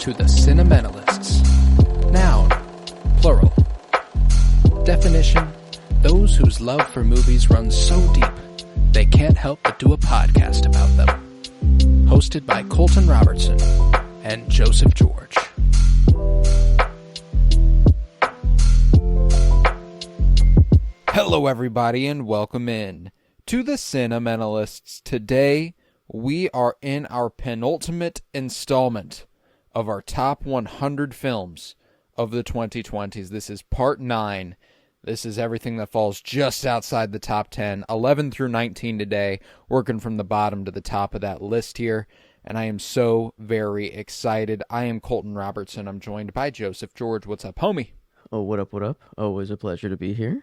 to the Cinementalists. Noun, plural. Definition, those whose love for movies runs so deep, they can't help but do a podcast about them. Hosted by Colton Robertson and Joseph George. Hello everybody and welcome in to the Cinementalists. Today we are in our penultimate installment of our top 100 films of the 2020s. This is part 9. This is everything that falls just outside the top 10. 11 through 19 today, working from the bottom to the top of that list here. And I am so very excited. I am Colton Robertson. I'm joined by Joseph George. What's up, homie? Oh, what up, what up? Always a pleasure to be here.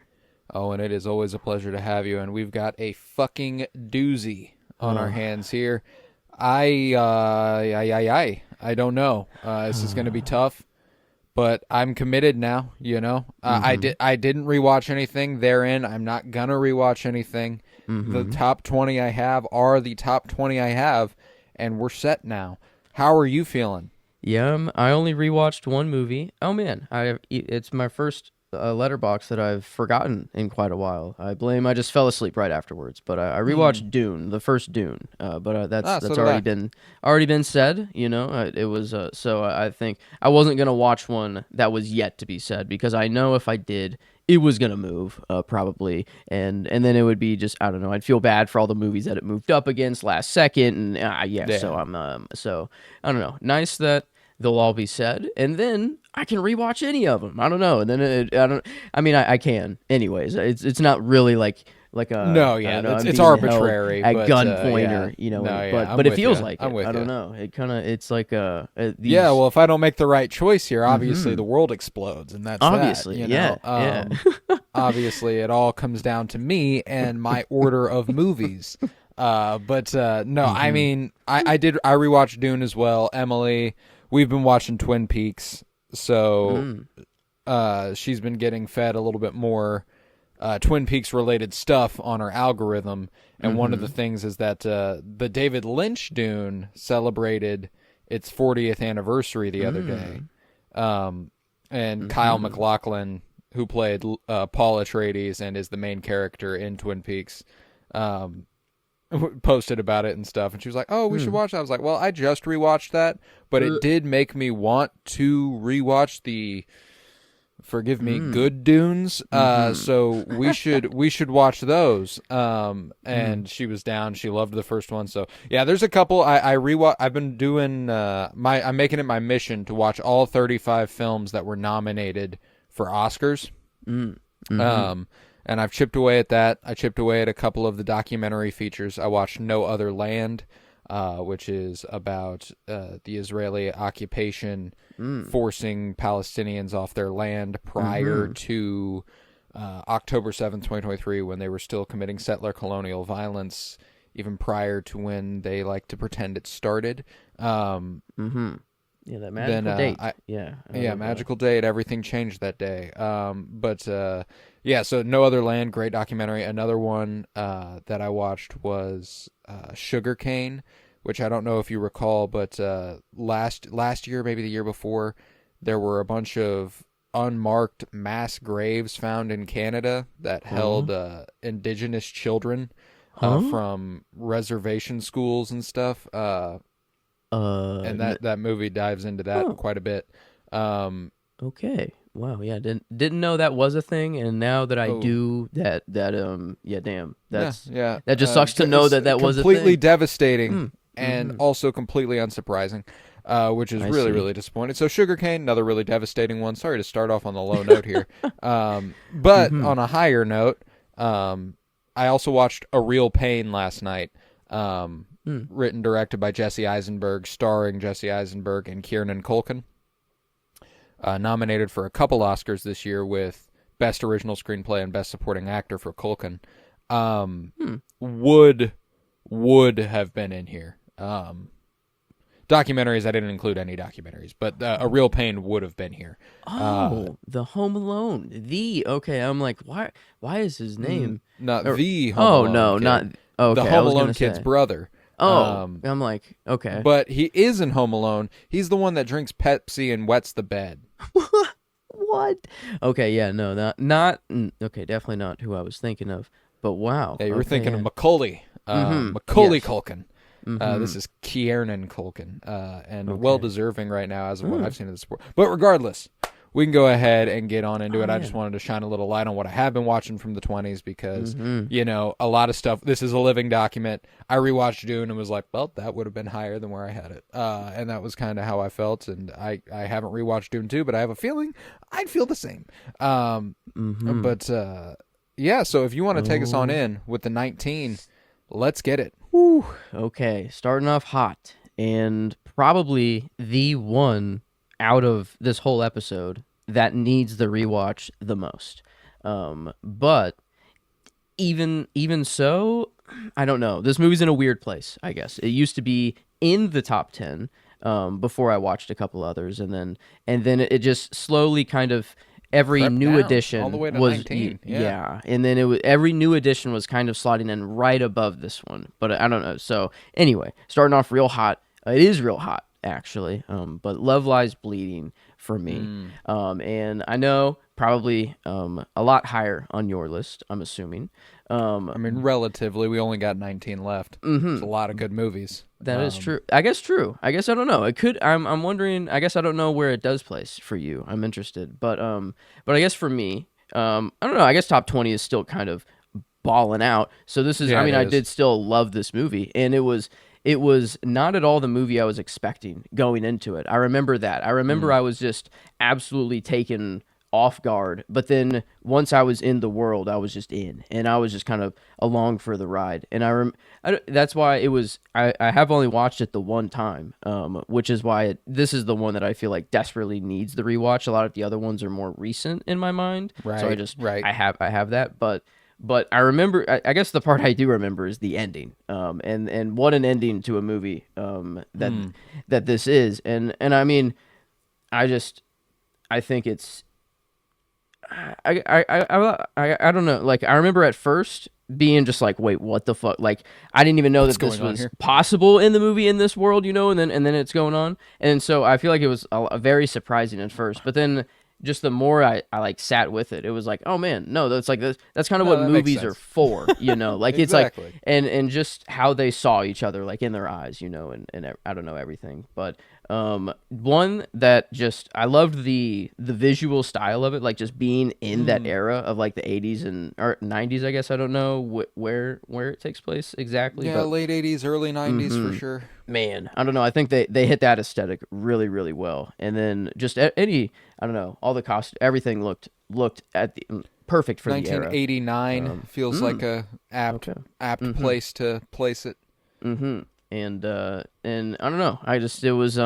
Oh, and it is always a pleasure to have you. And we've got a fucking doozy on our hands here. I don't know. This is going to be tough. But I'm committed now, you know. I didn't rewatch anything therein. I'm not going to rewatch anything. The top 20 I have are the top 20 I have, and we're set now. How are you feeling? Yeah, I only rewatched one movie. Oh, man. It's my first letterbox that I've forgotten in quite a while. I just fell asleep right afterwards. But I rewatched Dune, the first Dune. But that's already been said. You know, it was so I think I wasn't gonna watch one that was yet to be said because I know if I did, it was gonna move probably, and then it would be just I don't know. I'd feel bad for all the movies that it moved up against last second, and so I'm so I don't know. Nice that they'll all be said, and then I can rewatch any of them. I don't know, and then I can. Anyways, it's not really like a no, yeah, it's arbitrary at but, gunpoint yeah. or you know, no, yeah, but it feels you. like I'm it. with I don't you. know. It kind of it's like yeah. Well, if I don't make the right choice here, obviously the world explodes, and that's obviously that, you know? yeah. Obviously, it all comes down to me and my order of movies. But no, I mean, I rewatched Dune as well. Emily, we've been watching Twin Peaks, so she's been getting fed a little bit more Twin Peaks related stuff on her algorithm. And one of the things is that the David Lynch Dune celebrated its 40th anniversary the other day. And Kyle MacLachlan, who played Paul Atreides and is the main character in Twin Peaks, posted about it and stuff, and she was like, oh, we should watch that. I was like, well, I just rewatched that, but it did make me want to rewatch the forgive me good Dunes, so we should watch those. And she was down. She loved the first one. So yeah, there's a couple I've been doing I'm making it my mission to watch all 35 films that were nominated for Oscars. And I've chipped away at that. I chipped away at a couple of the documentary features. I watched No Other Land, which is about the Israeli occupation forcing Palestinians off their land prior to October 7th, 2023, when they were still committing settler colonial violence, even prior to when they like to pretend it started. Yeah, that magical date. Magical date. Everything changed that day. So No Other Land, great documentary. Another one that I watched was Sugar Cane, which I don't know if you recall, but last year, maybe the year before, there were a bunch of unmarked mass graves found in Canada that held indigenous children from reservation schools and stuff. And that movie dives into that quite a bit. Okay. Wow. Yeah. Didn't know that was a thing, and now that I do, that damn. That just sucks to know that was a thing. Completely devastating and also completely unsurprising, which is really disappointing. So Sugarcane, another really devastating one. Sorry to start off on the low note here, but on a higher note, I also watched A Real Pain last night. Written, directed by Jesse Eisenberg, starring Jesse Eisenberg and Kieran Culkin. Nominated for a couple Oscars this year with Best Original Screenplay and Best Supporting Actor for Culkin. Would have been in here. Documentaries, I didn't include any documentaries, but A Real Pain would have been here. The Home Alone. Okay, I'm like, why is his name? Not the Home Alone kid. Not... Okay, the Home Alone kid's brother. I'm like, okay. But he is in Home Alone. He's the one that drinks Pepsi and wets the bed. What? Okay, yeah, no, okay, definitely not who I was thinking of. But wow. Yeah, you were okay, thinking yeah. of Macaulay. Macaulay Yes. Culkin. This is Kieran Culkin, and Okay. well deserving right now as of what I've seen of the sport. But regardless, we can go ahead and get on into it. I just wanted to shine a little light on what I have been watching from the 20s because, a lot of stuff. This is a living document. I rewatched Dune and was like, well, that would have been higher than where I had it. And that was kind of how I felt. And I haven't rewatched Dune 2, but I have a feeling I'd feel the same. But, yeah, so if you want to take us on in with the 19, let's get it. Whew. Okay, starting off hot, and probably the one out of this whole episode that needs the rewatch the most. But even so, I don't know. This movie's in a weird place, I guess. It used to be in the top 10 before I watched a couple others, and then it just slowly kind of every Crept new down edition all the way to was 19. yeah, and then every new edition was kind of sliding in right above this one. But I don't know. So anyway, starting off real hot. It is real hot actually. But Love Lies Bleeding for me. And I know probably a lot higher on your list, I'm assuming. I mean, relatively, we only got 19 left. It's a lot of good movies. That is true. I guess true. I guess I don't know. It could. I'm wondering. I guess I don't know where it does place for you. I'm interested, but I guess for me, I don't know. I guess top 20 is still kind of balling out. So this is. Yeah, I mean, it I is. did still love this movie, and it was not at all the movie I was expecting going into it. I remember that. I remember I was just absolutely taken off guard, but then once I was in the world, I was just in, and I was just kind of along for the ride. And that's why it was. I have only watched it the one time, which is why this is the one that I feel like desperately needs the rewatch. A lot of the other ones are more recent in my mind, so I Right, just right. I have that, but I remember. I guess the part I do remember is the ending, and what an ending to a movie, that this is, and I mean, I think it's. I don't know. Like I remember at first being just like, wait, what the fuck? Like I didn't even know What's that this going on was here? possible in the movie in this world, and then it's going on, and so I feel like it was a very surprising at first, but then just the more I like sat with it, it was like, oh man, no, that's like this. That's kind of what that makes movies are sense. for, Like Exactly. it's like and just how they saw each other, like in their eyes, and I don't know everything, but one that just I loved the visual style of it, like just being in that era of like the 80s or 90s, I guess. I don't know where it takes place exactly, Yeah, but late 80s, early 90s for sure. man, I don't know. I think they hit that aesthetic really, really well. And then just I don't know, all the everything looked at the perfect for the era. 1989 feels like a apt place to place it. And I don't know. It was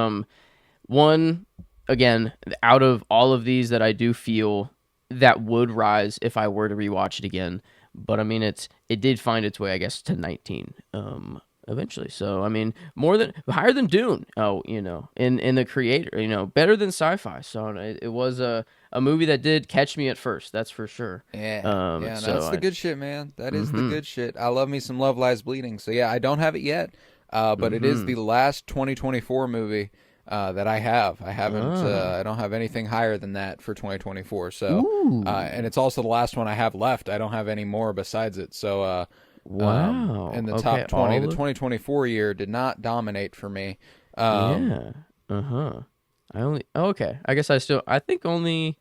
one again out of all of these that I do feel that would rise if I were to rewatch it again. But I mean, it did find its way, I guess, to 19. Eventually. So I mean, higher than Dune. Oh, in the creator, better than sci-fi. So it was a movie that did catch me at first. That's for sure. Yeah, So that's the good shit, man. That is the good shit. I love me some Love Lies Bleeding. So yeah, I don't have it yet, but it is the last 2024 movie that I have. I haven't. I don't have anything higher than that for 2024. So, and it's also the last one I have left. I don't have any more besides it. So. Wow. In the Okay, top 20, all the of- 2024 year did not dominate for me. Yeah. Okay. I guess I think only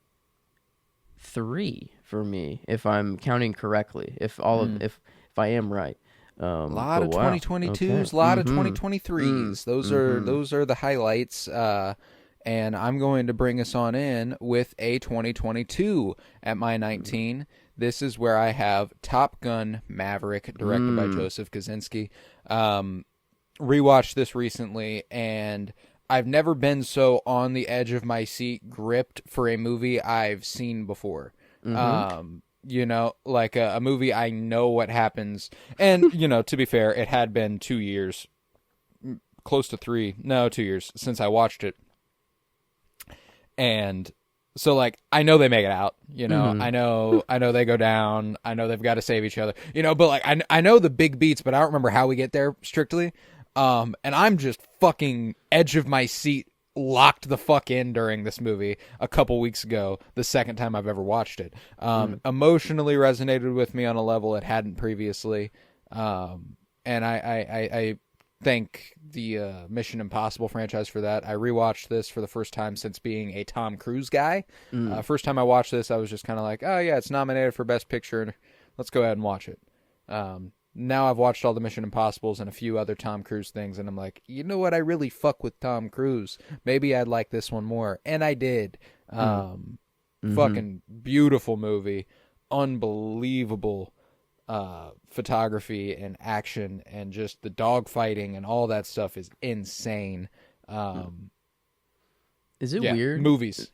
3 for me, if I'm counting correctly. If if I am right. A lot of wow. 2022s, Okay. a lot of 2023s. Those are the highlights. And I'm going to bring us on in with a 2022 at my 19. This is where I have Top Gun Maverick, directed by Joseph Kosinski. Rewatched this recently, and I've never been so on the edge of my seat, gripped for a movie I've seen before. Like a movie I know what happens. And, to be fair, it had been 2 years, close to 2 years since I watched it. And so, like, I know they make it out, I know they go down, I know they've got to save each other, but like, I know the big beats, but I don't remember how we get there strictly. And I'm just fucking edge of my seat, locked the fuck in during this movie a couple weeks ago, the second time I've ever watched it. Emotionally resonated with me on a level it hadn't previously. And I thank the Mission Impossible franchise for that. I rewatched this for the first time since being a Tom Cruise guy. First time I watched this, I was just kind of like, oh yeah, it's nominated for Best Picture. Let's go ahead and watch it. Now I've watched all the Mission Impossibles and a few other Tom Cruise things, and I'm like, you know what? I really fuck with Tom Cruise. Maybe I'd like this one more. And I did. Fucking beautiful movie. Unbelievable photography and action, and just the dog fighting and all that stuff is insane. Is it weird? Movies.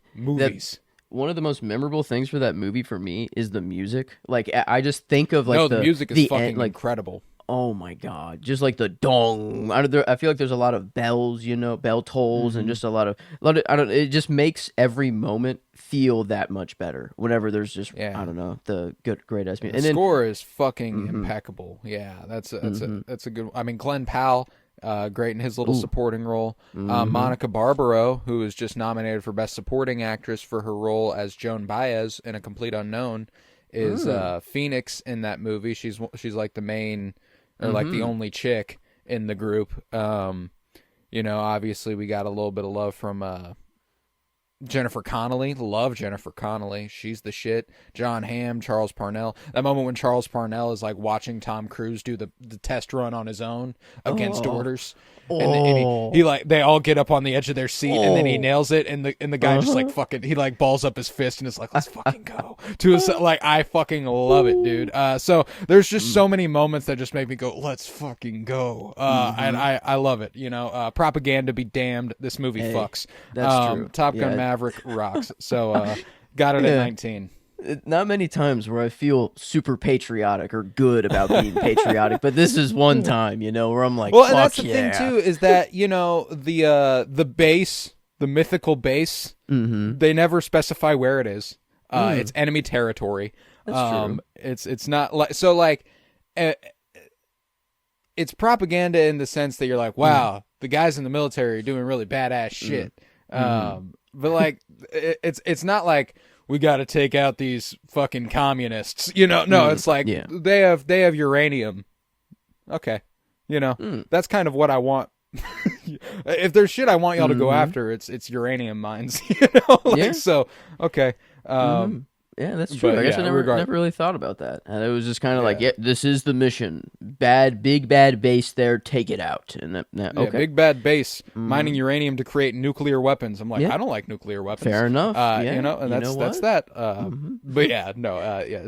One of the most memorable things for that movie for me is the music. Like, I just think of like the music is fucking end, like, incredible. Oh my god! Just like the dong. I feel like there's a lot of bells, bell tolls, and just a lot of. It just makes every moment feel that much better. Whenever there's just I don't know, the great ass music. And the score is fucking impeccable. Yeah, that's a good. I mean, Glenn Powell. Great in his little supporting role. Monica Barbaro, who was just nominated for Best Supporting Actress for her role as Joan Baez in A Complete Unknown, is Phoenix in that movie. She's like the main, or like the only chick in the group. Obviously we got a little bit of love from Jennifer Connelly. Love Jennifer Connelly. She's the shit. John Hamm, Charles Parnell. That moment when Charles Parnell is like watching Tom Cruise do the test run on his own against orders. And he like, they all get up on the edge of their seat, and then he nails it, and the guy just like fucking, he like balls up his fist and is like, let's fucking go. Like, I fucking love it, dude. So there's just so many moments that just make me go, let's fucking go. And I love it. Propaganda be damned. This movie fucks. That's true. Top Gun Maverick rocks. So got it at 19. Not many times where I feel super patriotic or good about being patriotic, but this is one time, where I'm like, well, and that's the thing too, is that the base, the mythical base, they never specify where it is. It's enemy territory. That's true. It's not like so like. It's propaganda in the sense that you're like, wow, the guys in the military are doing really badass shit. But like, it's not like, we got to take out these fucking communists. No, it's like they have uranium. Okay. That's kind of what I want. If there's shit I want y'all to go after, it's uranium mines, so okay. Yeah, that's true. I guess I never really thought about that. And it was just kind of like, this is the mission. Big bad base there, take it out. And okay. Big bad base mining uranium to create nuclear weapons. I'm like, I don't like nuclear weapons. Fair enough. And that's that. But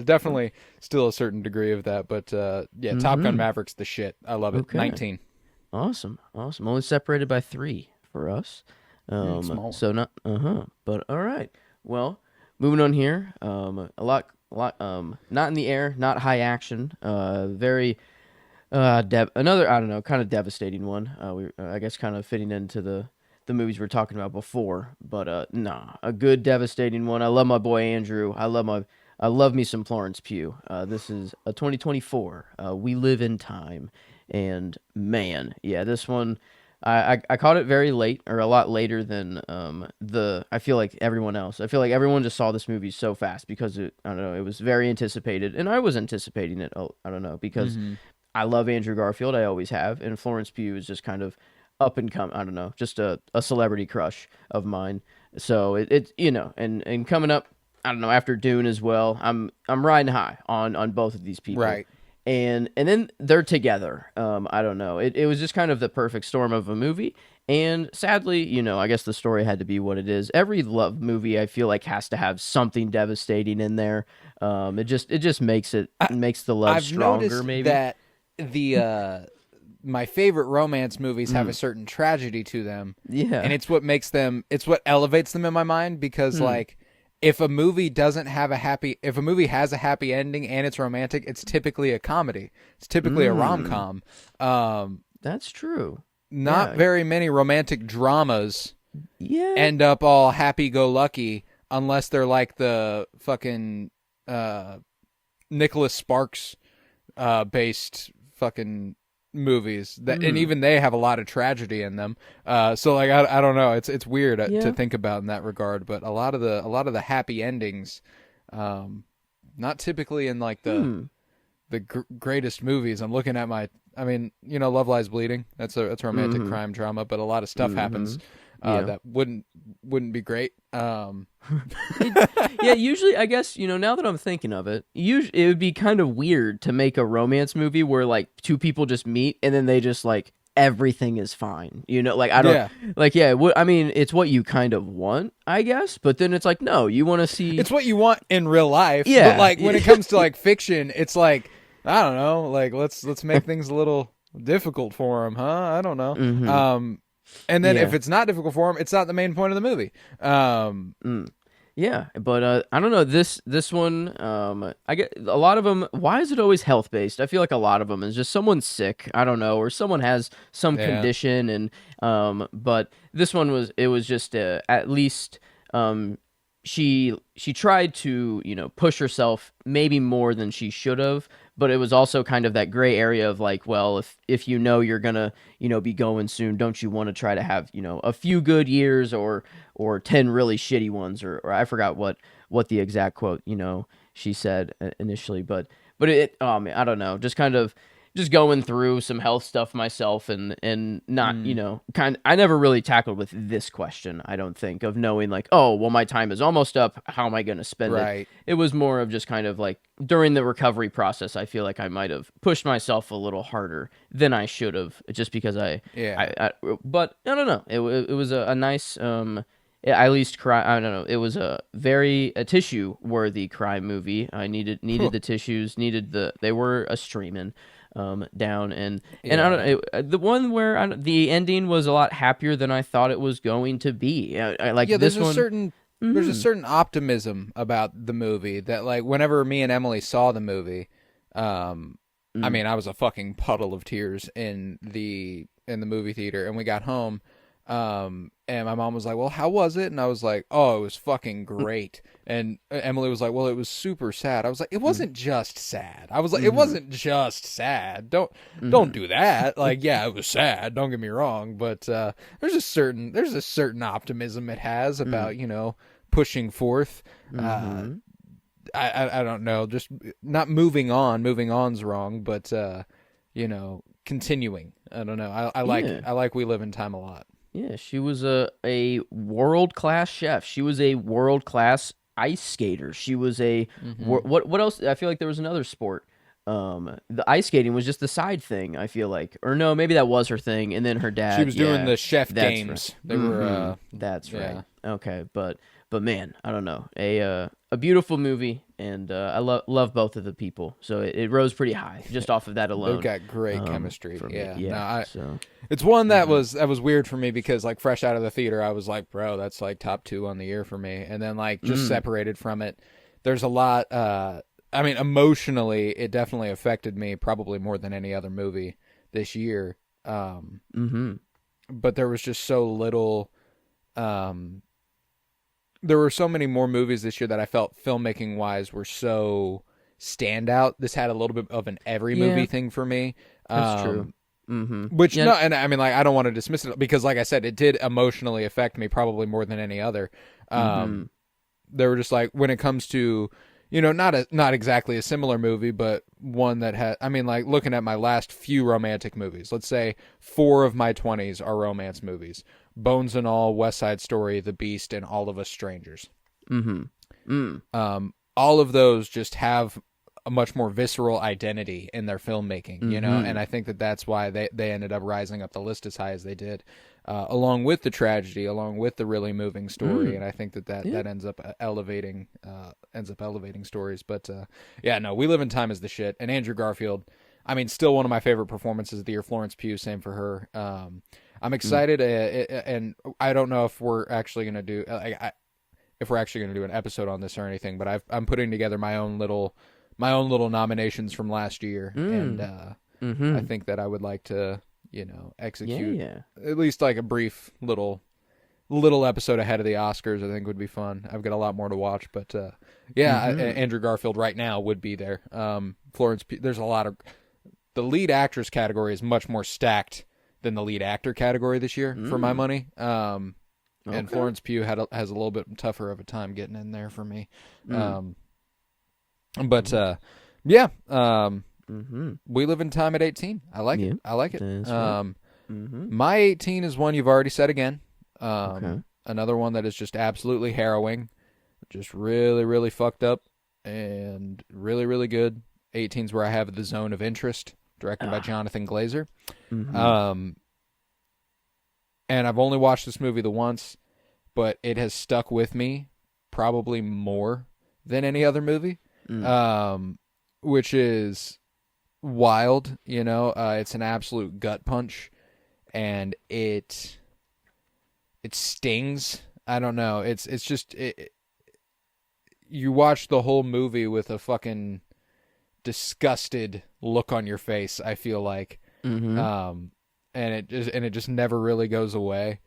definitely still a certain degree of that. But Top Gun Maverick's the shit. I love it. Okay. 19. Awesome. Only separated by 3 for us. Small. So not but all right. Well, moving on here, a lot, not in the air, not high action, very, another, I don't know, kind of devastating one. I guess kind of fitting into the movies we were talking about before, but a good devastating one. I love my boy Andrew. I love me some Florence Pugh. This is a 2024. We Live in Time, and man, this one. I caught it very late, or a lot later than I feel like everyone else. I feel like everyone just saw this movie so fast because it was very anticipated, and I was anticipating it. I don't know, because I love Andrew Garfield, I always have, and Florence Pugh is just kind of up and come. I don't know, just a celebrity crush of mine. So it's and coming up, I don't know, after Dune as well. I'm riding high on both of these people. Right. And then they're together. I don't know. It was just kind of the perfect storm of a movie. And sadly, I guess the story had to be what it is. Every love movie, I feel like, has to have something devastating in there. It just makes the love stronger. Noticed maybe that my favorite romance movies have a certain tragedy to them. Yeah, and it's what elevates them in my mind, because like, if a movie has a happy ending and it's romantic, it's typically a comedy. It's typically a rom-com. That's true. Not very many romantic dramas end up all happy-go-lucky, unless they're like the fucking Nicholas Sparks based fucking movies that, and even they have a lot of tragedy in them. So like I don't know, it's weird to think about in that regard. But a lot of the happy endings, not typically in like the greatest movies. I'm looking at I mean, Love Lies Bleeding. That's a romantic crime drama, but a lot of stuff happens that wouldn't be great. Yeah, usually, I guess, now that I'm thinking of it, it would be kind of weird to make a romance movie where like two people just meet and then they just like everything is fine. Like I don't I mean, it's what you kind of want, I guess, but then it's like, no, you want to see it's what you want in real life. Yeah. But like when it comes to like fiction, it's like, I don't know, like let's make things a little difficult for them, huh? I don't know. And then if it's not difficult for them, it's not the main point of the movie. Yeah, but I don't know, this one, I get a lot of them. Why is it always health based? I feel like a lot of them is just someone's sick, I don't know, or someone has some condition, and but this one was just at least she tried to push herself maybe more than she should have, but it was also kind of that gray area of like, well, if you're gonna be going soon, don't you want to try to have a few good years or 10 really shitty ones, or I forgot what the exact quote she said initially, but it I don't know, just kind of just going through some health stuff myself, and not I never really tackled with this question, I don't think, of knowing like, oh well, my time is almost up, how am I going to spend it. It was more of just kind of like during the recovery process, I feel like I might have pushed myself a little harder than I should have, just because I but I don't know, it was a nice at least I don't know. It was a very tissue worthy crime movie. I needed the tissues, they were a streaming down, and I don't know, the one where the ending was a lot happier than I thought it was going to be. I like this one. There's a certain optimism about the movie that, like, whenever me and Emily saw the movie, I mean, I was a fucking puddle of tears in the movie theater, and we got home. And my mom was like, well, how was it? And I was like, oh, it was fucking great. And Emily was like, well, it was super sad. I was like, it wasn't just sad. I was like, it wasn't just sad. Don't do that. Like, yeah, it was sad. Don't get me wrong. But, there's a certain optimism it has about, pushing forth. I don't know, just not moving on. Moving on's wrong, but, continuing. I don't know. I like We Live in Time a lot. Yeah, she was a world-class chef. She was a world-class ice skater. She was a what else? I feel like there was another sport. The ice skating was just the side thing, I feel like. Or no, maybe that was her thing, and then her dad. She was doing the chef games. Right. They were that's right. Okay, but man, I don't know. A beautiful movie, and I love both of the people. So it rose pretty high just off of that alone. They've got great chemistry. Yeah. So it's one that was weird for me, because like fresh out of the theater, I was like, bro, that's like top 2 on the year for me. And then like just separated from it, there's a lot. I mean, emotionally, it definitely affected me, probably more than any other movie this year. But there was just so little. There were so many more movies this year that I felt filmmaking wise were so standout. This had a little bit of an every movie thing for me. That's true. Which no, and I mean, like, I don't want to dismiss it, because like I said, it did emotionally affect me probably more than any other. They were just like, when it comes to, not exactly a similar movie, but one that had, I mean, like, looking at my last few romantic movies, let's say 4 of my 20s are romance movies: Bones and All, West Side Story, The Beast, and All of Us Strangers. All of those just have a much more visceral identity in their filmmaking, and I think that's why they ended up rising up the list as high as they did, along with the tragedy, along with the really moving story, and I think that ends up elevating stories. But We Live in Time is the shit, and Andrew Garfield, I mean, still one of my favorite performances of the year. Florence Pugh, same for her. I'm excited, and I don't know if we're actually gonna do an episode on this or anything, but I'm putting together my own little nominations from last year, and I think that I would like to, execute at least like a brief little episode ahead of the Oscars. I think would be fun. I've got a lot more to watch, but Andrew Garfield right now would be there. Florence Pugh, there's a lot of the lead actress category is much more stacked than the lead actor category this year for my money. And Florence Pugh has a little bit tougher of a time getting in there for me. Yeah. We live in time at 18. I like it. I like it. Right. My 18 is one you've already said again. Another one that is just absolutely harrowing, just really, really fucked up, and really, really good. 18's where I have The Zone of Interest, directed by Jonathan Glazer. And I've only watched this movie the once, but it has stuck with me probably more than any other movie, which is wild. It's an absolute gut punch, and it stings. I don't know. It's just you watch the whole movie with a fucking disgusted look on your face, I feel like. And it just never really goes away.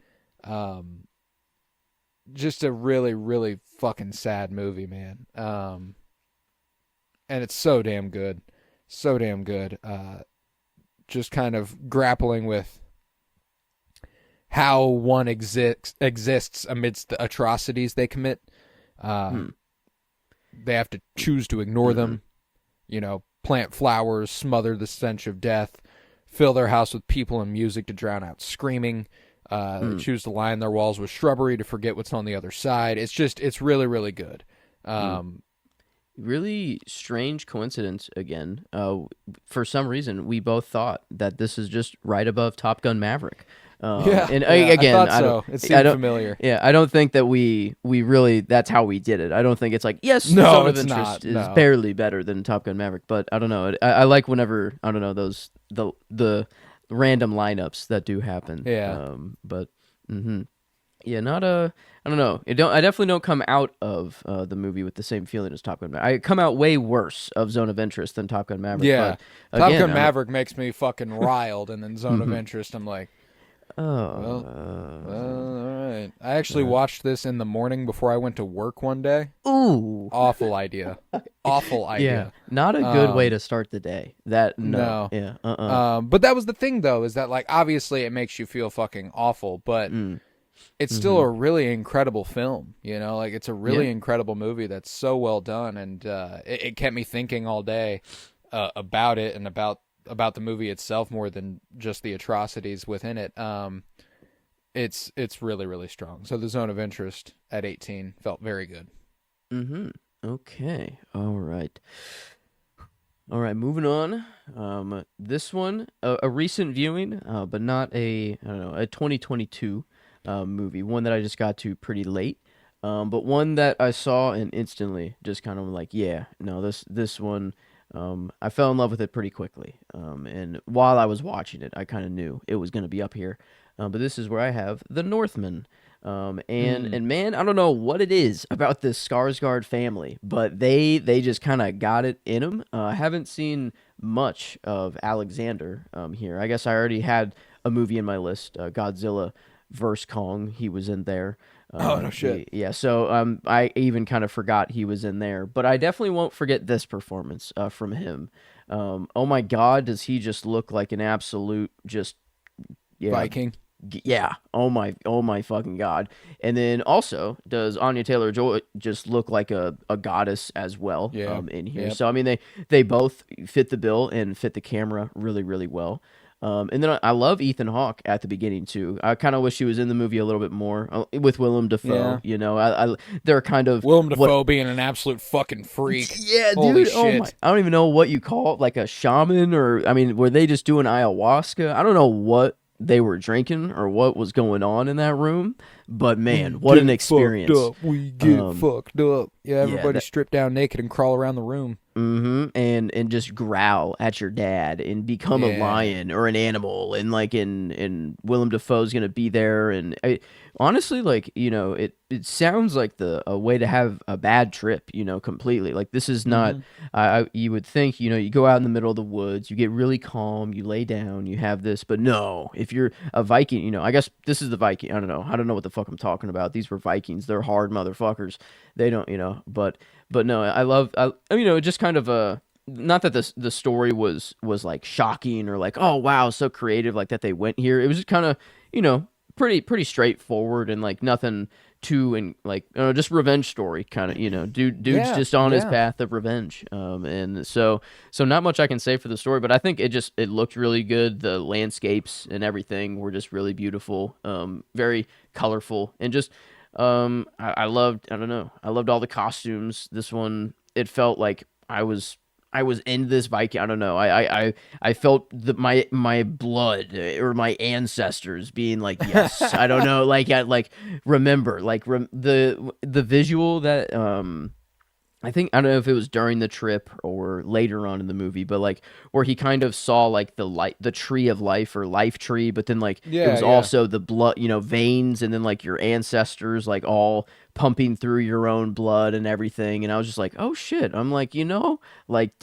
Just a really, really fucking sad movie, man. And it's so damn good. So damn good. Just kind of grappling with how one exists amidst the atrocities they commit. They have to choose to ignore them, plant flowers, smother the stench of death, fill their house with people and music to drown out screaming, choose to line their walls with shrubbery to forget what's on the other side. It's really, really good. Really strange coincidence again. For some reason, we both thought that this is just right above Top Gun Maverick. Again, I thought so. It seemed familiar. Yeah, I don't think that we really, that's how we did it. I don't think it's like, yes, no, Zone of it's Interest not, is barely better than Top Gun Maverick, but I don't know. I like whenever, I don't know, the random lineups that do happen. Yeah. Yeah, I don't know. I definitely don't come out of the movie with the same feeling as Top Gun Maverick. I come out way worse of Zone of Interest than Top Gun Maverick. Yeah. But Top again, Gun Maverick makes me fucking riled, and then Zone of Interest, I'm like, well, all right. I actually watched this in the morning before I went to work one day. Ooh. Awful idea. Awful idea. Yeah. Not a good way to start the day. No. Yeah. But that was the thing, though, is that, like, obviously it makes you feel fucking awful, but it's still a really incredible film, like it's a really incredible movie that's so well done, and it kept me thinking all day about it and about the movie itself more than just the atrocities within it. It's really, really strong. So The Zone of Interest at 18 felt very good. Okay. All right, moving on. This one, a recent viewing, but not a 2022 movie, one that I just got to pretty late, but one that I saw and instantly just kind of like, this one, I fell in love with it pretty quickly, and while I was watching it, I kind of knew it was going to be up here, but this is where I have The Northman, and man, I don't know what it is about this Skarsgård family, but they just kind of got it in them. I haven't seen much of Alexander here. I guess I already had a movie in my list, Godzilla vs. Kong. He was in there. Oh, no shit. So I even kind of forgot he was in there, but I definitely won't forget this performance from him. Oh my God, does he just look like an absolute Viking? Yeah. Oh my fucking God. And then also, does Anya Taylor-Joy just look like a goddess as well in here? Yep. So I mean, they both fit the bill and fit the camera really, really well. And then I love Ethan Hawke at the beginning too. I kind of wish he was in the movie a little bit more with Willem Dafoe. They're kind of Willem Dafoe being an absolute fucking freak. Yeah, dude. Holy shit. Oh my, I don't even know what you call it, like a shaman, or I mean, were they just doing ayahuasca? I don't know what they were drinking or what was going on in that room, but man, what an experience. We get fucked up. Yeah, everybody stripped down naked and crawl around the room. And just growl at your dad and become a lion or an animal, and Willem Dafoe's gonna be there, and honestly, it sounds like a way to have a bad trip, completely. Like, this is not, you would think, you go out in the middle of the woods, you get really calm, you lay down, you have this, but no, if you're a Viking, I guess this is the Viking, I don't know what the fuck I'm talking about. These were Vikings, they're hard motherfuckers. They don't, but no, I love, just kind of not that the story was like shocking or like, oh wow, so creative, like that they went here. It was just kind of, you know, pretty straightforward and like nothing too, and like, just revenge story kind of, dude's Yeah, just on his yeah. path of revenge. And so not much I can say for the story, but I think it looked really good. The landscapes and everything were just really beautiful, very colorful, and just I loved, I don't know, I loved all the costumes. This one, it felt like I was in this Viking. I don't know. I felt my blood, or my ancestors being like, yes. I don't know. Like I like remember like the visual that I think, I don't know if it was during the trip or later on in the movie, but like where he kind of saw like the tree of life, or life tree, but then like it Yeah, was yeah. also the blood, veins, and then like your ancestors like all pumping through your own blood and everything. And I was just like, oh shit. I'm like, like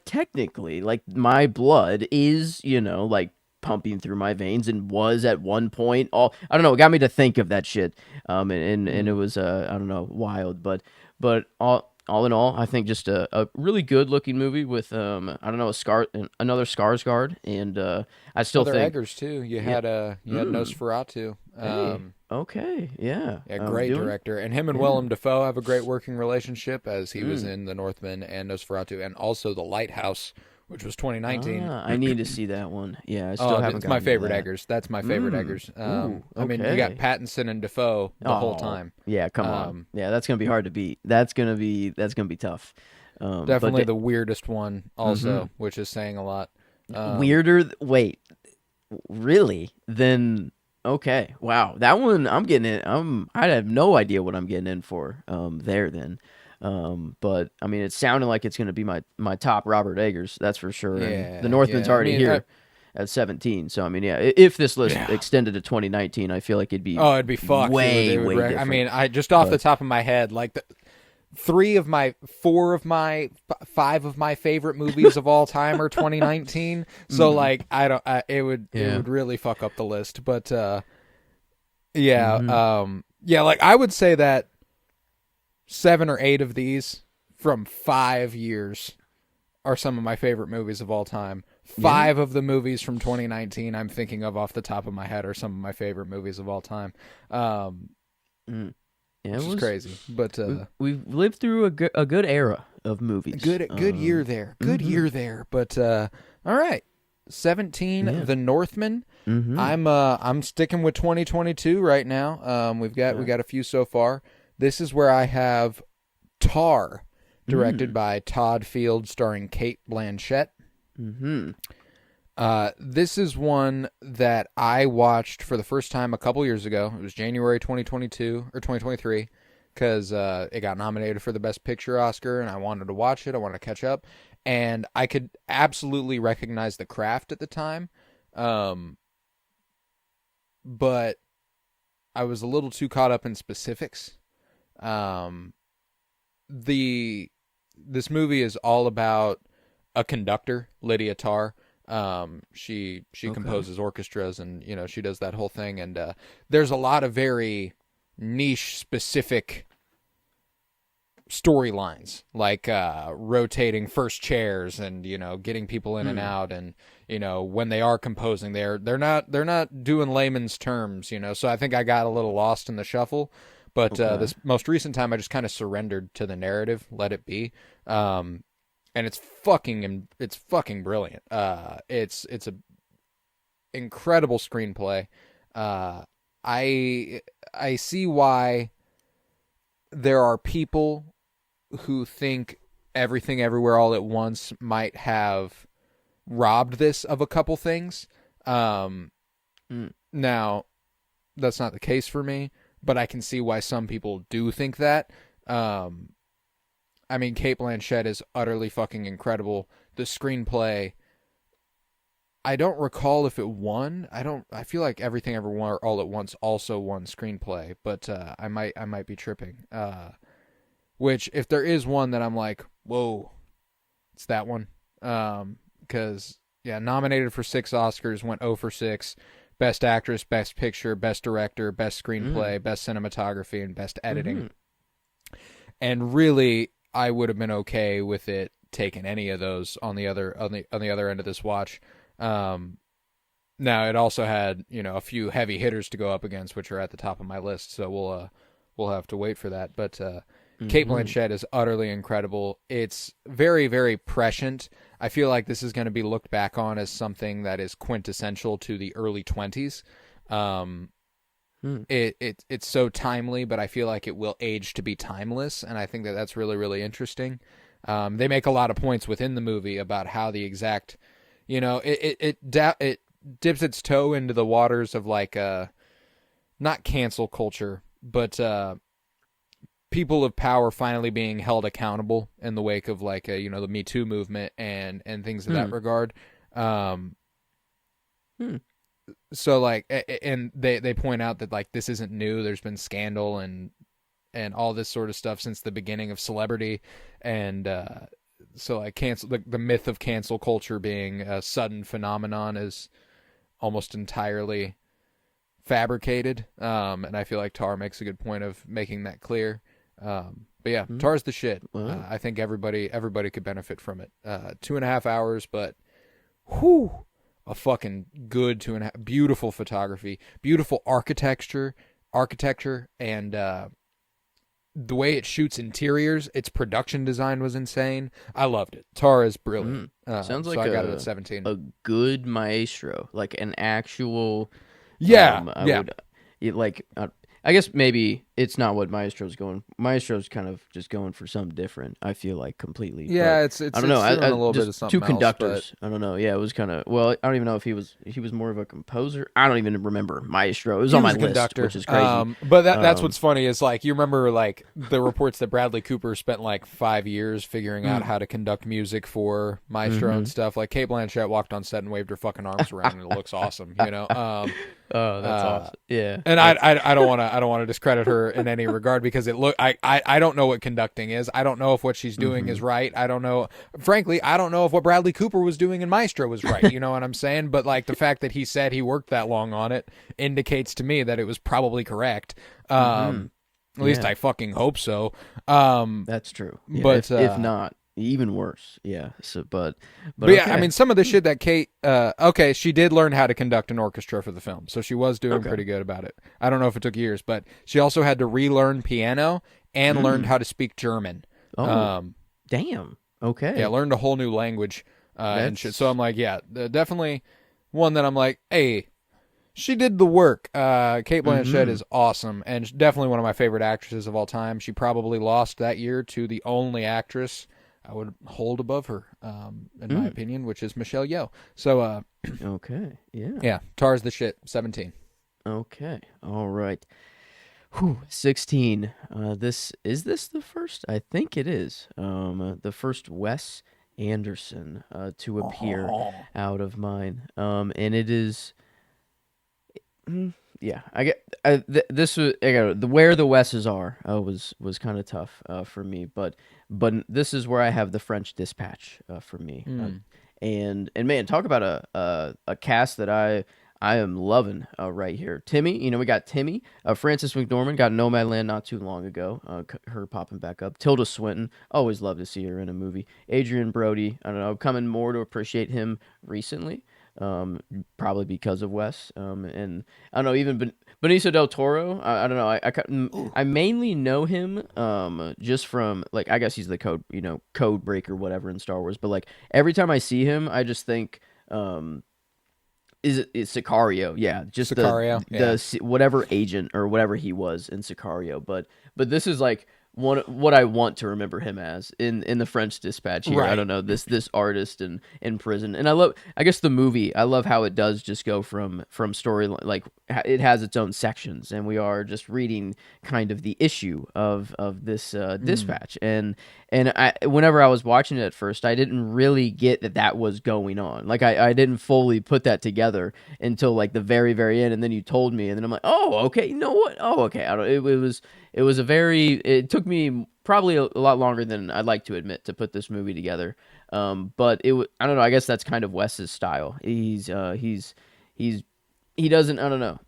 technically, like my blood is, like pumping through my veins, and was at one point all, I don't know, it got me to think of that shit. And it was I don't know, wild, but all in all, I think just a really good looking movie with I don't know, another Skarsgård, and I still Other think, Eggers too. yeah. You had Nosferatu. Hey, okay, yeah. Yeah, great Doing, director. And him and yeah. Willem Dafoe have a great working relationship, as he was Mm. in The Northman and Nosferatu, and also The Lighthouse, which was 2019. I need to see that one. Yeah, I still Oh, haven't it's my gotten to favorite that. Eggers. That's my favorite Mm. Eggers. Ooh, I mean, you got okay. Pattinson and Dafoe the whole Oh, time. yeah, come on. Um, Yeah, that's gonna be hard to beat. That's gonna be tough. But Definitely the weirdest one, mhm. also, which is saying a lot. Um, Weirder. Wait, really? Then okay. Wow, that one I'm getting in. I have no idea what I'm getting in for. There then. But I mean, it sounded like it's gonna be my top Robert Eggers. That's for sure. And the yeah, Northman's yeah. I already mean, here at 17. So I mean, yeah, if this list yeah. extended to 2019, I feel like it'd be Oh, it'd be fucked. way way I different. mean, I just off the But top of my head, like five of my favorite movies of all time are 2019. So mm, like, it yeah. would really fuck up the list. But yeah, Hmm. yeah, like I would say that 7 or 8 of these from 5 years are some of my favorite movies of all time. Yeah. 5 of the movies from 2019 I'm thinking of off the top of my head are some of my favorite movies of all time. Mm. Yeah, it Which is was. crazy, but We've lived through a good era of movies. good year there. Good Mhm. year there. But all right. 17, Yeah. The Northman. Mm-hmm. I'm sticking with 2022 right now. We Okay. got a few so far. This is where I have Tar, directed Mm. by Todd Field, starring Kate Blanchett. Mm-hmm. This is one that I watched for the first time a couple years ago. It was January 2022 or 2023, because it got nominated for the Best Picture Oscar, and I wanted to watch it. I wanted to catch up, and I could absolutely recognize the craft at the time, but I was a little too caught up in specifics. Um, the This movie is all about a conductor, Lydia Tarr. She Okay. composes orchestras, and she does that whole thing. And there's a lot of very niche, specific storylines, like rotating first chairs, and getting people in and Mm. out, and when they are composing, they're not doing layman's terms. So I think I got a little lost in the shuffle. But Okay. this most recent time, I just kind of surrendered to the narrative, let it be. And it's fucking brilliant. It's a incredible screenplay. Uh, I see why there are people who think Everything Everywhere All at Once might have robbed this of a couple things. Mm. Now, that's not the case for me, but I can see why some people do think that. I mean, Kate Blanchett is utterly fucking incredible. The screenplay, I don't recall if it won. I feel like Everything Everywhere All at Once also won screenplay, but I might be tripping. Which, if there is one that I'm like, whoa, it's that one. Because yeah, nominated for 6 Oscars, went 0 for 6. Best Actress, Best Picture, Best Director, Best Mm. Screenplay, Best Cinematography, and Best Editing. Mm-hmm. And really, I would have been okay with it taken any of those on the other end of this watch. Now it also had a few heavy hitters to go up against, which are at the top of my list. So we'll have to wait for that. But Cate Blanchett is utterly incredible. It's very, very prescient. I feel like this is going to be looked back on as something that is quintessential to the early 20s. It's so timely, but I feel like it will age to be timeless, and I think that that's really, really interesting. They make a lot of points within the movie about how the exact, it dips its toe into the waters of like not cancel culture, but people of power finally being held accountable in the wake of like the Me Too movement and things of that regard. So like, and they point out that like this isn't new. There's been scandal and all this sort of stuff since the beginning of celebrity, and so like the myth of cancel culture being a sudden phenomenon is almost entirely fabricated. And I feel like Tar makes a good point of making that clear. But yeah, Tar's the shit. Wow. I think everybody could benefit from it. 2.5 hours, but whew, a fucking good 2.5. Beautiful photography, beautiful architecture, and the way it shoots interiors. Its production design was insane. I loved it. Tar is brilliant. Sounds so like I got it at 17. a good maestro, like an actual. Yeah. I guess maybe it's not what Maestro's going. Maestro's kind of just going for something different. I feel like completely. Yeah, but it's I don't know. It's doing a little just bit of something two else, conductors. I don't know. Yeah, it was kind of. Well, I don't even know if he was more of a composer. I don't even remember Maestro. It was he on was my a list, conductor. which is crazy. But that's what's funny is like you remember like the reports that Bradley Cooper spent like 5 years figuring out how to conduct music for Maestro and stuff. Like Cate Blanchett walked on set and waved her fucking arms around and it looks awesome. Oh, that's awesome. Yeah. And I don't want to discredit her in any regard because I don't know what conducting is. I don't know if what she's doing is right. I don't know. Frankly, I don't know if what Bradley Cooper was doing in Maestro was right. You know what I'm saying? But like the fact that he said he worked that long on it indicates to me that it was probably correct. At least I fucking hope so. That's true. Yeah, but if not, even worse. Yeah. So, but yeah, okay. I mean, some of the shit that Kate, she did learn how to conduct an orchestra for the film, so she was doing pretty good about it. I don't know if it took years, but she also had to relearn piano and learned how to speak German. Oh, damn. Okay. Yeah, learned a whole new language and shit. So I'm like, yeah, definitely one that I'm like, hey, she did the work. Cate Blanchett is awesome and definitely one of my favorite actresses of all time. She probably lost that year to the only actress I would hold above her, in my opinion, which is Michelle Yeoh. So, okay, yeah. Yeah, Tar's the shit, 17. Okay, all right. Whew, 16. Is this the first? I think it is. The first Wes Anderson to appear out of mine. And it is. Yeah, I get this was the where the Wes's are was kind of tough for me, but this is where I have the French Dispatch for me, and man, talk about a cast that I am loving right here. Timmy, we got Timmy, Frances McDormand got Nomadland not too long ago, her popping back up. Tilda Swinton, always love to see her in a movie. Adrian Brody, I don't know, coming more to appreciate him recently. Probably because of Wes, and I don't know, even Benicio del Toro. I don't know. I mainly know him just from like I guess he's the code breaker whatever in Star Wars. But like every time I see him, I just think it's Sicario? Yeah, just Sicario, the whatever agent or whatever he was in Sicario. But this is like what I want to remember him as in the French Dispatch here. Right. I don't know, this artist in prison. And I guess the movie, I love how it does just go from story, like it has its own sections and we are just reading kind of the issue of this dispatch. And whenever I was watching it at first, I didn't really get that was going on. Like I didn't fully put that together until like the very, very end. And then you told me and then I'm like, oh, okay, you know what? Oh, okay. It took me probably a lot longer than I'd like to admit to put this movie together. But I don't know. I guess that's kind of Wes's style. He doesn't. I don't know.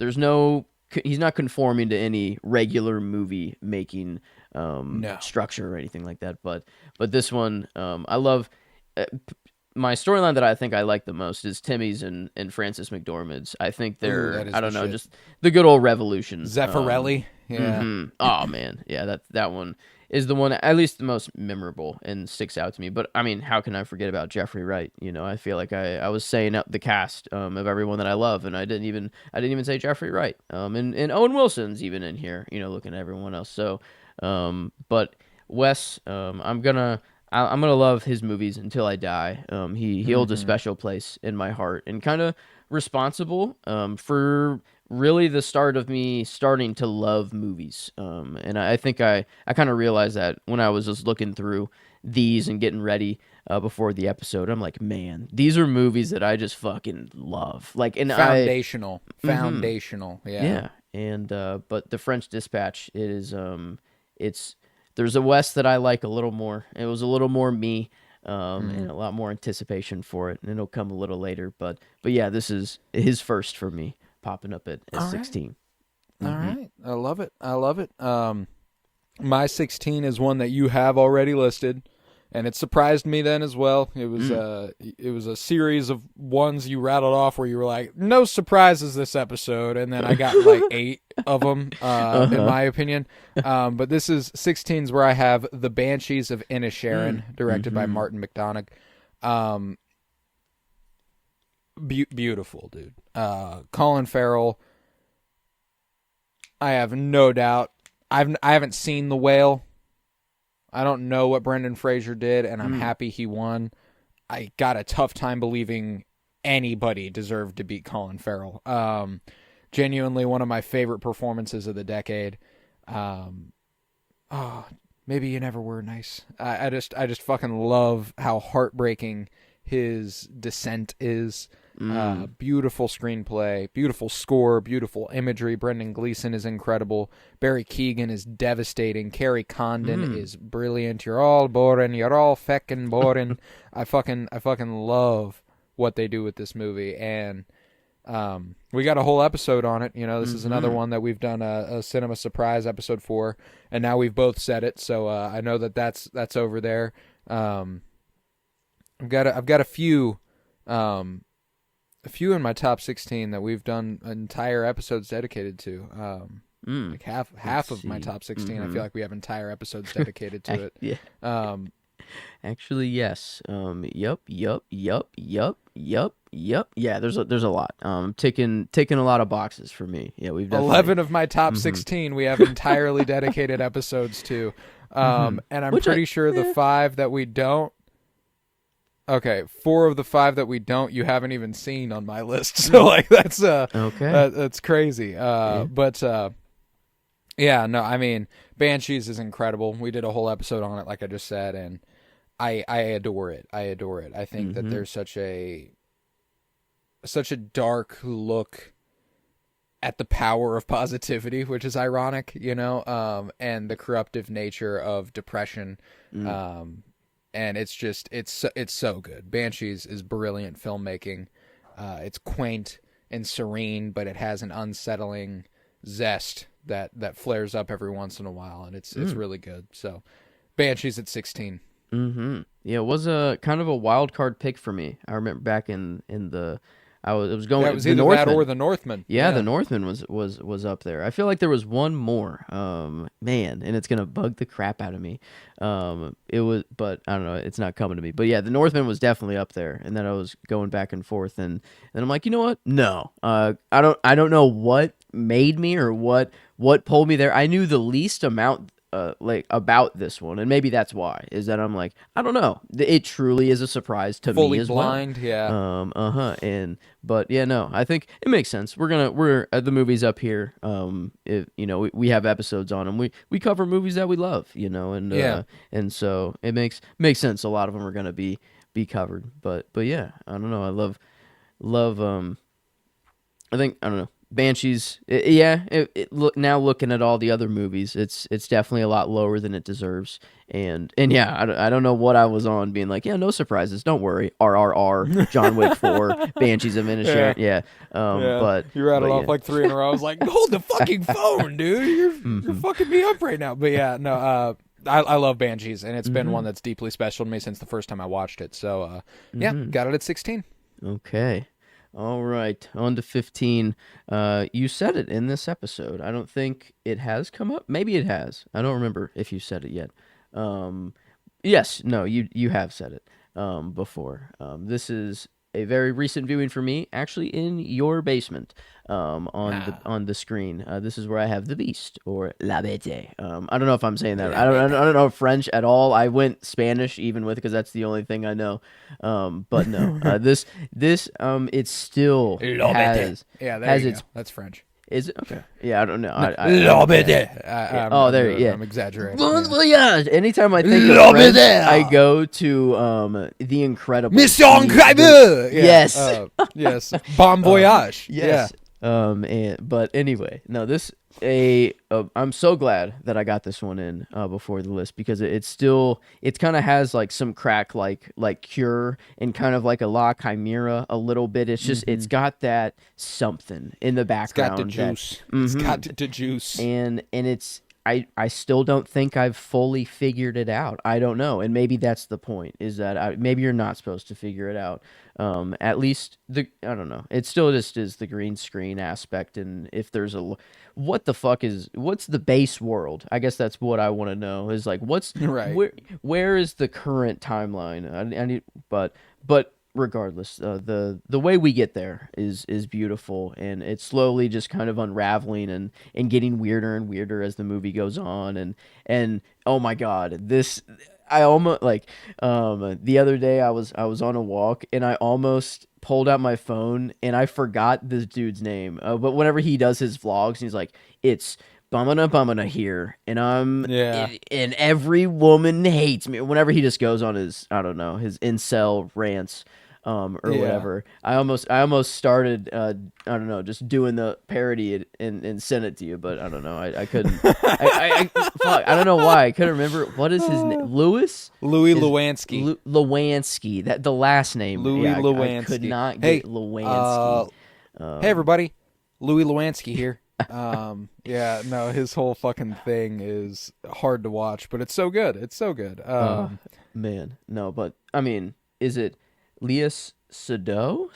He's not conforming to any regular movie making structure or anything like that. But this one, I love. my storyline that I think I like the most is Timmy's and Francis McDormand's. I think they're, that is I don't the know, shit. just the good old revolution. Zeffirelli. Yeah. Oh man, yeah, that one is the one at least the most memorable and sticks out to me. But I mean, how can I forget about Jeffrey Wright? You know, I feel like I was saying up the cast of everyone that I love, and I didn't even say Jeffrey Wright. And Owen Wilson's even in here. You know, looking at everyone else. So, but Wes, I'm gonna love his movies until I die. He holds a special place in my heart, and kind of responsible for really the start of me starting to love movies. And I think I kind of realized that when I was just looking through these and getting ready before the episode. I'm like, man, these are movies that I just fucking love. Like, and foundational. Yeah. yeah. And but the French Dispatch it's there's a West that I like a little more. It was a little more me. And a lot more anticipation for it, and it'll come a little later. But yeah, this is his first for me, popping up at 16. All right, I love it. My 16 is one that you have already listed, and it surprised me then as well. It was a series of ones you rattled off where you were like, no surprises this episode, and then I got like 8 of them, in my opinion. But this is 16s where I have The Banshees of Inisherin, directed by Martin McDonagh. Beautiful, dude. Colin Farrell, I have no doubt. I haven't seen The Whale. I don't know what Brendan Fraser did, and I'm happy he won. I got a tough time believing anybody deserved to beat Colin Farrell. Genuinely one of my favorite performances of the decade. Maybe You Never Were Nice. I just fucking love how heartbreaking his descent is. Beautiful screenplay, beautiful score, beautiful imagery. Brendan Gleeson is incredible. Barry Keoghan is devastating. Carrie Condon is brilliant. You're all boring. You're all feckin' boring. I fucking love what they do with this movie, and we got a whole episode on it. You know, this is another one that we've done a cinema surprise episode for, and now we've both said it, so I know that's over there. I've got a few in my top 16 that we've done entire episodes dedicated to. Like half of my top 16, I feel like we have entire episodes dedicated to it. Yeah. Actually, yes. Yup. Yeah, there's a lot. Ticking a lot of boxes for me. Yeah, we've definitely... 11 of my top 16 we have entirely dedicated episodes to. And I'm pretty sure the 5 that we don't. Okay, 4 of the 5 that we don't, you haven't even seen on my list. So like that's okay. That's crazy. But yeah, no, I mean, Banshees is incredible. We did a whole episode on it, like I just said, and I adore it. I think that there's such a dark look at the power of positivity, which is ironic, you know, and the corruptive nature of depression. And it's so good. Banshees is brilliant filmmaking. It's quaint and serene, but it has an unsettling zest that flares up every once in a while, and it's really good. So, Banshees at 16. Yeah, it was a kind of a wild card pick for me. I remember back in the. It was going. It was either that or The Northman. Yeah, The Northman was up there. I feel like there was one more, man, and it's gonna bug the crap out of me. It was, but I don't know, it's not coming to me. But yeah, The Northman was definitely up there, and then I was going back and forth, and I'm like, you know what? No, I don't know what made me or what pulled me there. I knew the least amount. Like about this one, and maybe that's why is that I'm like, I don't know, it truly is a surprise to me as blind, well. But yeah, no, I think it makes sense. We're the movies up here. We have episodes on them. We cover movies that we love, you know, and so it makes sense. A lot of them are gonna be covered, but yeah, I don't know. I love. I think I don't know. Banshees, now looking at all the other movies, it's definitely a lot lower than it deserves, and yeah, I don't know what I was on, being like, yeah, no surprises, don't worry, RRR, John Wick 4, Banshees of Inisherin, but you rattled off like 3 in a row. I was like, hold the fucking phone, dude, you're fucking me up right now. But yeah, no, I love Banshees, and it's been one that's deeply special to me since the first time I watched it. So, yeah, got it at 16. Okay. All right. On to 15. You said it in this episode. I don't think it has come up. Maybe it has. I don't remember if you said it yet. Yes. No, you have said it before. This is a very recent viewing for me, actually in your basement, on the screen. This is where I have the Beast, or La Bête. I don't know if I'm saying that. I don't know French at all. I went Spanish even with, because that's the only thing I know. But no, this it still La Bête. has Yeah, there has you its. go. That's French. Is it okay? Yeah, I don't know. La Bête. I'm exaggerating. Well, yeah. Anytime I think La of French, Bête. I go to The Incredible. Mission Incredible. Yes. Yes. Bon voyage. Yes. But anyway, no, I'm so glad that I got this one in before the list, because it kind of has like some crack, like Cure, and kind of like a La Chimera a little bit. It's just it's got that something in the background. It's got the juice. It's got the juice. And it's I still don't think I've fully figured it out. I don't know, and maybe that's the point. Is that maybe you're not supposed to figure it out. At least I don't know. It still just is the green screen aspect, and if there's what's the base world? I guess that's what I want to know. Is like where is the current timeline? I need, but regardless, the way we get there is beautiful, and it's slowly just kind of unraveling and getting weirder and weirder as the movie goes on, and oh my god, I almost the other day I was on a walk, and I almost pulled out my phone and I forgot this dude's name, but whenever he does his vlogs, he's like, it's Bumana here, and and every woman hates me. Whenever he just goes on his, I don't know, his incel rants, whatever. I almost started, I don't know, just doing the parody and sent it to you, but I don't know, I couldn't. Fuck, I don't know why I couldn't remember. What is his name? Louis Lewinsky. Lewinsky. That the last name. Louis Lewinsky. I could not get Lewinsky. Hey everybody, Louis Lewinsky here. Yeah, no, his whole fucking thing is hard to watch, but it's so good. It's so good. Man, no, but I mean, is it Leah Sado?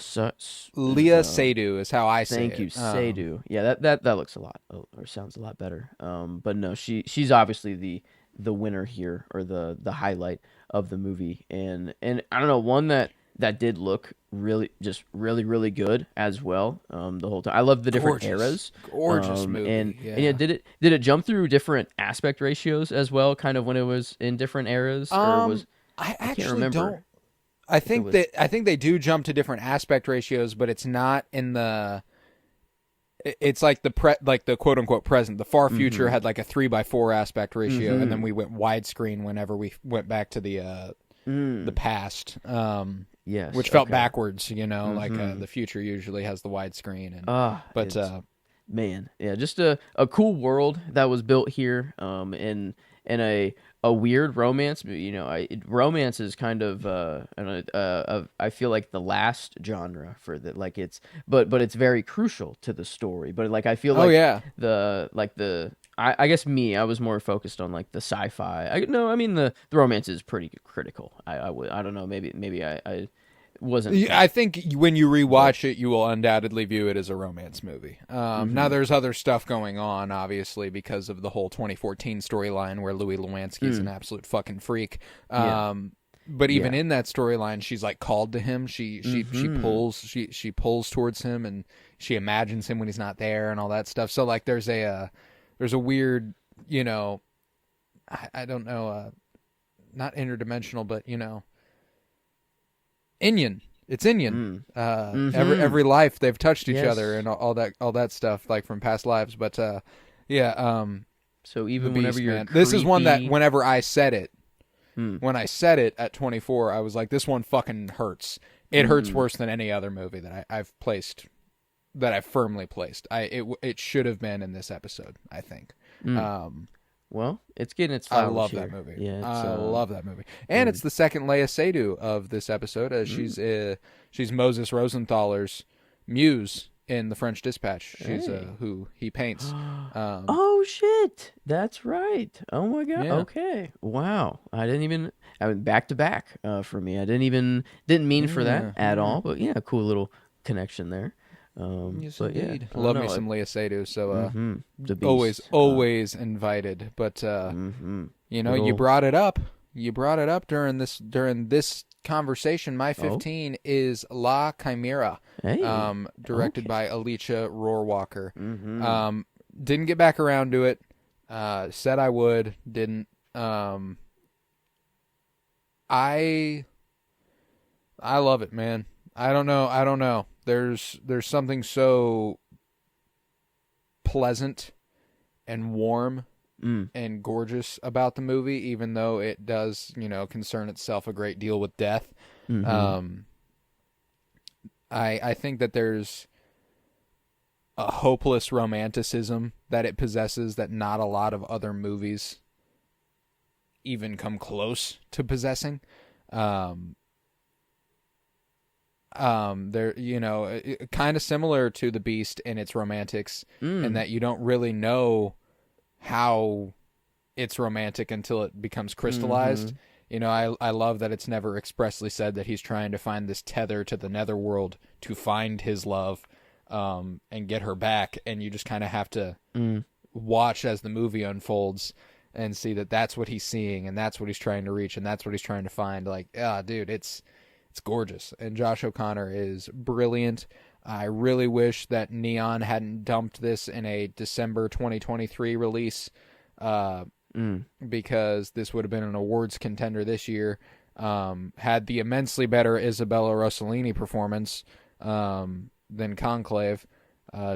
Leah Seydoux is how I say it. Thank you, Seydoux. Yeah, that looks a lot, or sounds a lot better. But no, she's obviously the winner here, or the highlight of the movie, and I don't know, one that did look really good as well. The whole time, I love the different eras. Gorgeous movie. And yeah, did it jump through different aspect ratios as well? Kind of when it was in different eras, or was I actually can't remember. don't. I think they do jump to different aspect ratios, but it's not in the. It's like the quote unquote present. The far future had like a 3:4 aspect ratio, and then we went widescreen whenever we went back to the past. Yes, which felt backwards. You know, like the future usually has the widescreen, and man, yeah, just a cool world that was built here, in a weird romance. You know, romance is kind of I feel like the last genre for that. Like it's but it's very crucial to the story. But like I feel like I guess I was more focused on like the sci-fi. The romance is pretty critical. I don't know, maybe I wasn't. I think when you rewatch it, you will undoubtedly view it as a romance movie. Now, there's other stuff going on, obviously, because of the whole 2014 storyline where Louis Lewinsky is an absolute fucking freak. But even in that storyline, she's like called to him. She pulls towards him, and she imagines him when he's not there, and all that stuff. So like, there's a weird, you know, I don't know, not interdimensional, but you know. Inyan. It's Inyan. Every life they've touched each other and all that stuff, like from past lives. But so even whenever you're this is one that whenever I said it, when I said it at 24, I was like, this one fucking hurts. It hurts worse than any other movie that I've firmly placed. It should have been in this episode, I think. Well, it's getting its flowers. I love here. that movie. Yeah, I love that movie, and it's the second Leia Seydoux of this episode. She's Moses Rosenthaler's muse in The French Dispatch. She's Hey. who he paints. Oh shit, that's right. Oh my god. Yeah, Okay. Wow. I went back to back for me. Didn't mean for that yeah, at yeah. all, but yeah, cool little connection there. Yes, But yeah, indeed. I don't Love me know. some Leia Seydoux. So The always, Beast. always invited. But Good you old. brought it up. You brought it up during this conversation. My Oh, 15 is La Chimera, hey. directed Okay. by Alicia Rohrwacher. Mm-hmm. Um, didn't get back around to it. Said I would. Didn't. I I love it, man. I don't know. I don't know. There's something so pleasant and warm Mm. and gorgeous about the movie, even though it does, concern itself a great deal with death. Mm-hmm. Um, I think that there's a hopeless romanticism that it possesses that not a lot of other movies even come close to possessing. Um, they're kind of similar to The Beast in its romantics, in Mm. that you don't really know how it's romantic until it becomes Mm-hmm. crystallized. I love that it's never expressly said that he's trying to find this tether to the netherworld to find his love, and get her back, and you just kind of have to Mm. watch as the movie unfolds and see that that's what he's seeing, and that's what he's trying to reach, and that's what he's trying to find. Like, dude, it's gorgeous, and Josh O'Connor is brilliant. I really wish that Neon hadn't dumped this in a December 2023 release, uh, Mm. because this would have been an awards contender this year. Had the immensely better Isabella Rossellini performance, than Conclave.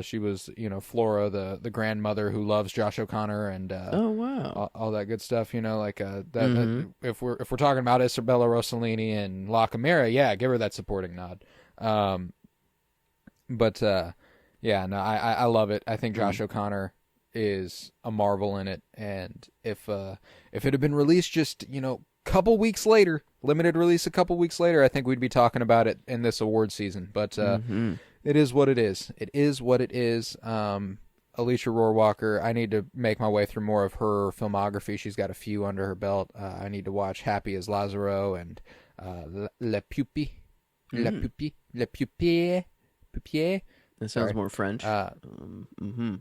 She was, Flora, the grandmother who loves Josh O'Connor, and Oh wow. all that good stuff. Mm-hmm. If we're talking about Isabella Rossellini and La Chimera, yeah, give her that supporting nod. Um, but yeah, no, I love it. I think Mm. Josh O'Connor is a marvel in it, and if it had been released just couple weeks later, limited release a couple weeks later, I think we'd be talking about it in this award season. But Mm-hmm. it is what it is. It is what it is. Alicia Rohrwacher, I need to make my way through more of her filmography. She's got a few under her belt. I need to watch Happy as Lazaro and Le Pupille. Le Mm. Pupille. Le Pupille. Pupier. That sounds Sorry. more French. Uh, Mm-hmm.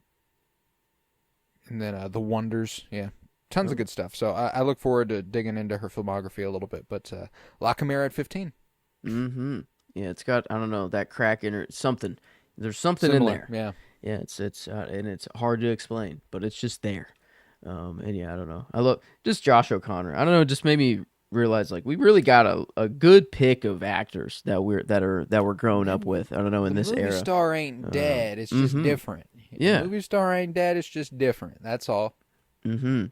and then The Wonders. Yeah. Tons of Oh. good stuff. So I look forward to digging into her filmography a little bit. But La Chimera at 15. Mm-hmm. Yeah, it's got I don't know that crack in it. Something. There's something in Similar. there. Yeah. Yeah, it's and it's hard to explain, but it's just there. And yeah, I don't know. I love just Josh O'Connor. I don't know. It just made me realize like we really got a good pick of actors that we're growing up Man, with. I don't know in the this movie era. star ain't dead. It's just Mm-hmm. different. The Yeah. movie star ain't dead. It's just different. That's all. Mm-hmm.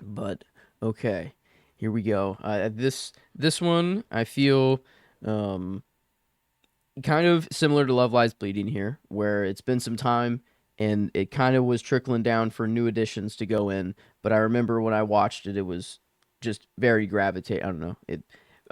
But okay, here we go. This one I feel um kind of similar to Love Lies Bleeding here, where it's been some time and it kind of was trickling down for new additions to go in. But I remember when I watched it, it was just very gravitate. I don't know it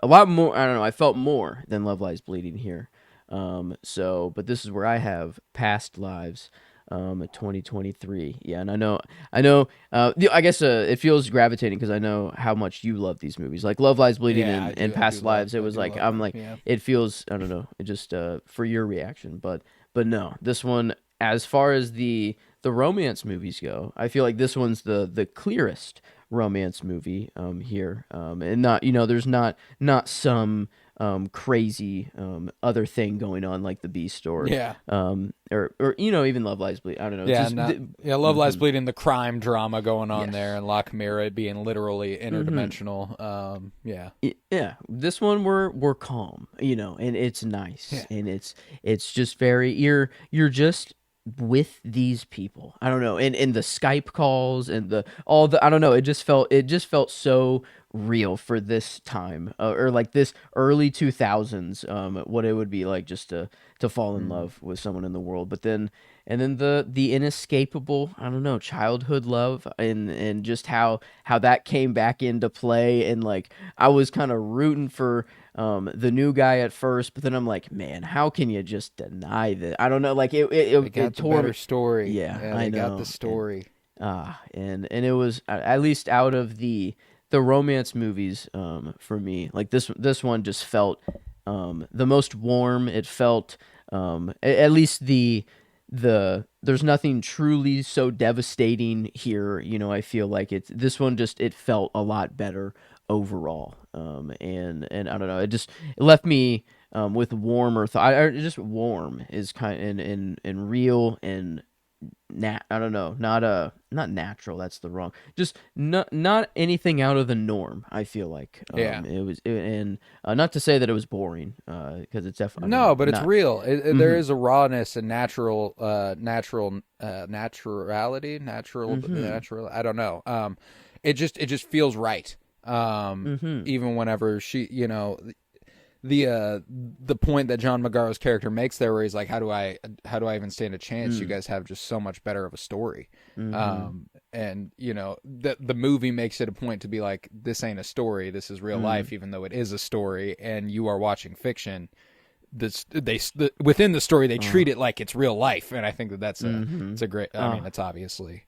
a lot more. I don't know. I felt more than Love Lies Bleeding here. But this is where I have Past Lives. 2023. Yeah, and I know. I guess it feels gravitating because I know how much you love these movies, like Love Lies Bleeding Yeah, and Past Lives. It I was do like love I'm them. like Yeah. it feels I don't know it just for your reaction but no this one as far as the romance movies go I feel like this one's the clearest romance movie here and not there's not some crazy other thing going on like the Beast Yeah. or even Love Lies Bleed I don't know it's Yeah, just Love Lies Bleeding, the crime drama going on there, yes and La Chimera being literally hmm interdimensional. Yeah. Yeah, this one we're calm, and it's nice, Yeah. and it's just very you're just with these people. I don't know, and the Skype calls and the all the I don't know. It just felt so real for this time, or like this early 2000s. What it would be like just to fall in Mm. love with someone in the world, but then and then the inescapable, I don't know, childhood love, and just how that came back into play, and like I was kind of rooting for the new guy at first, but then I'm like, man, how can you just deny that? I don't know, like They it got the tore me. better story. Yeah, Yeah, I they got the know, story. and it was at least out of the romance movies, for me, like this one just felt the most warm. It felt at least there's nothing truly so devastating here. I feel like it's this one just it felt a lot better overall. And I don't know, it left me with warmer thought. Just warm is kind and real and I don't know, not natural. That's the wrong. Just not anything out of the norm. I feel like Yeah. and not to say that it was boring, because it's definitely, I don't No, know, but it's not. real. There Mm-hmm. is a rawness and naturality, Mm-hmm. natural. I don't know. It just feels right. Mm-hmm. Even whenever the point that John Magaro's character makes there, where he's like, how do I even stand a chance? You Mm. guys have just so much better of a story. Mm-hmm. And the movie makes it a point to be like, this ain't a story, this is real Mm. life, even though it is a story, and you are watching fiction. Within the story they Uh, treat it like it's real life, and I think that's a mm-hmm. it's a great. I Uh, mean, it's obviously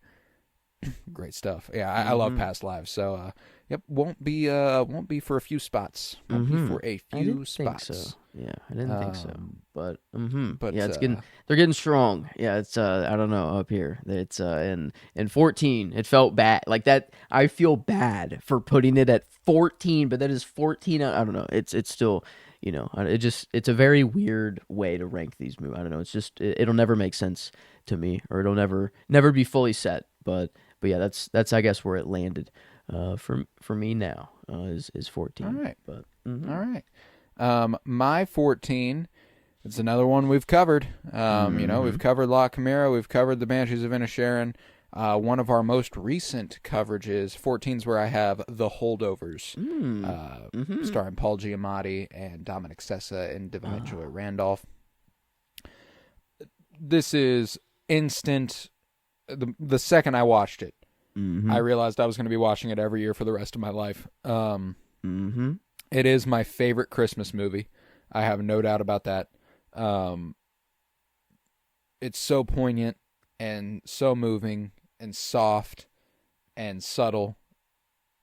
great stuff. Yeah, I love mm-hmm. Past Lives. So, yep, won't be for a few spots. Won't be Mm-hmm. for a I didn't few think so. spots. Yeah, I didn't think so. Um, But mm-hmm. Yeah, but they're getting strong. Yeah, it's I don't know, up here. It's in 14. It felt bad. Like that I feel bad for putting it at 14, but that is 14. I don't know. It's still, it's a very weird way to rank these movies. I don't know. It's just it'll never make sense to me, or it'll never be fully set. But yeah, that's I guess where it landed for me now, is all 14. right, But all right. My 14. It's another one we've covered. mm-hmm. We've covered La Chimera. We've covered the Banshees of Inisherin. One of our most recent coverages, 14, is where I have The Holdovers, Mm. Mm-hmm. starring Paul Giamatti and Dominic Sessa and Divine Joy Oh. Randolph. This is instant. The second I watched it, I Mm-hmm. realized I was going to be watching it every year for the rest of my life. Mm-hmm. It is my favorite Christmas movie. I have no doubt about that. Um, it's so poignant and so moving and soft and subtle,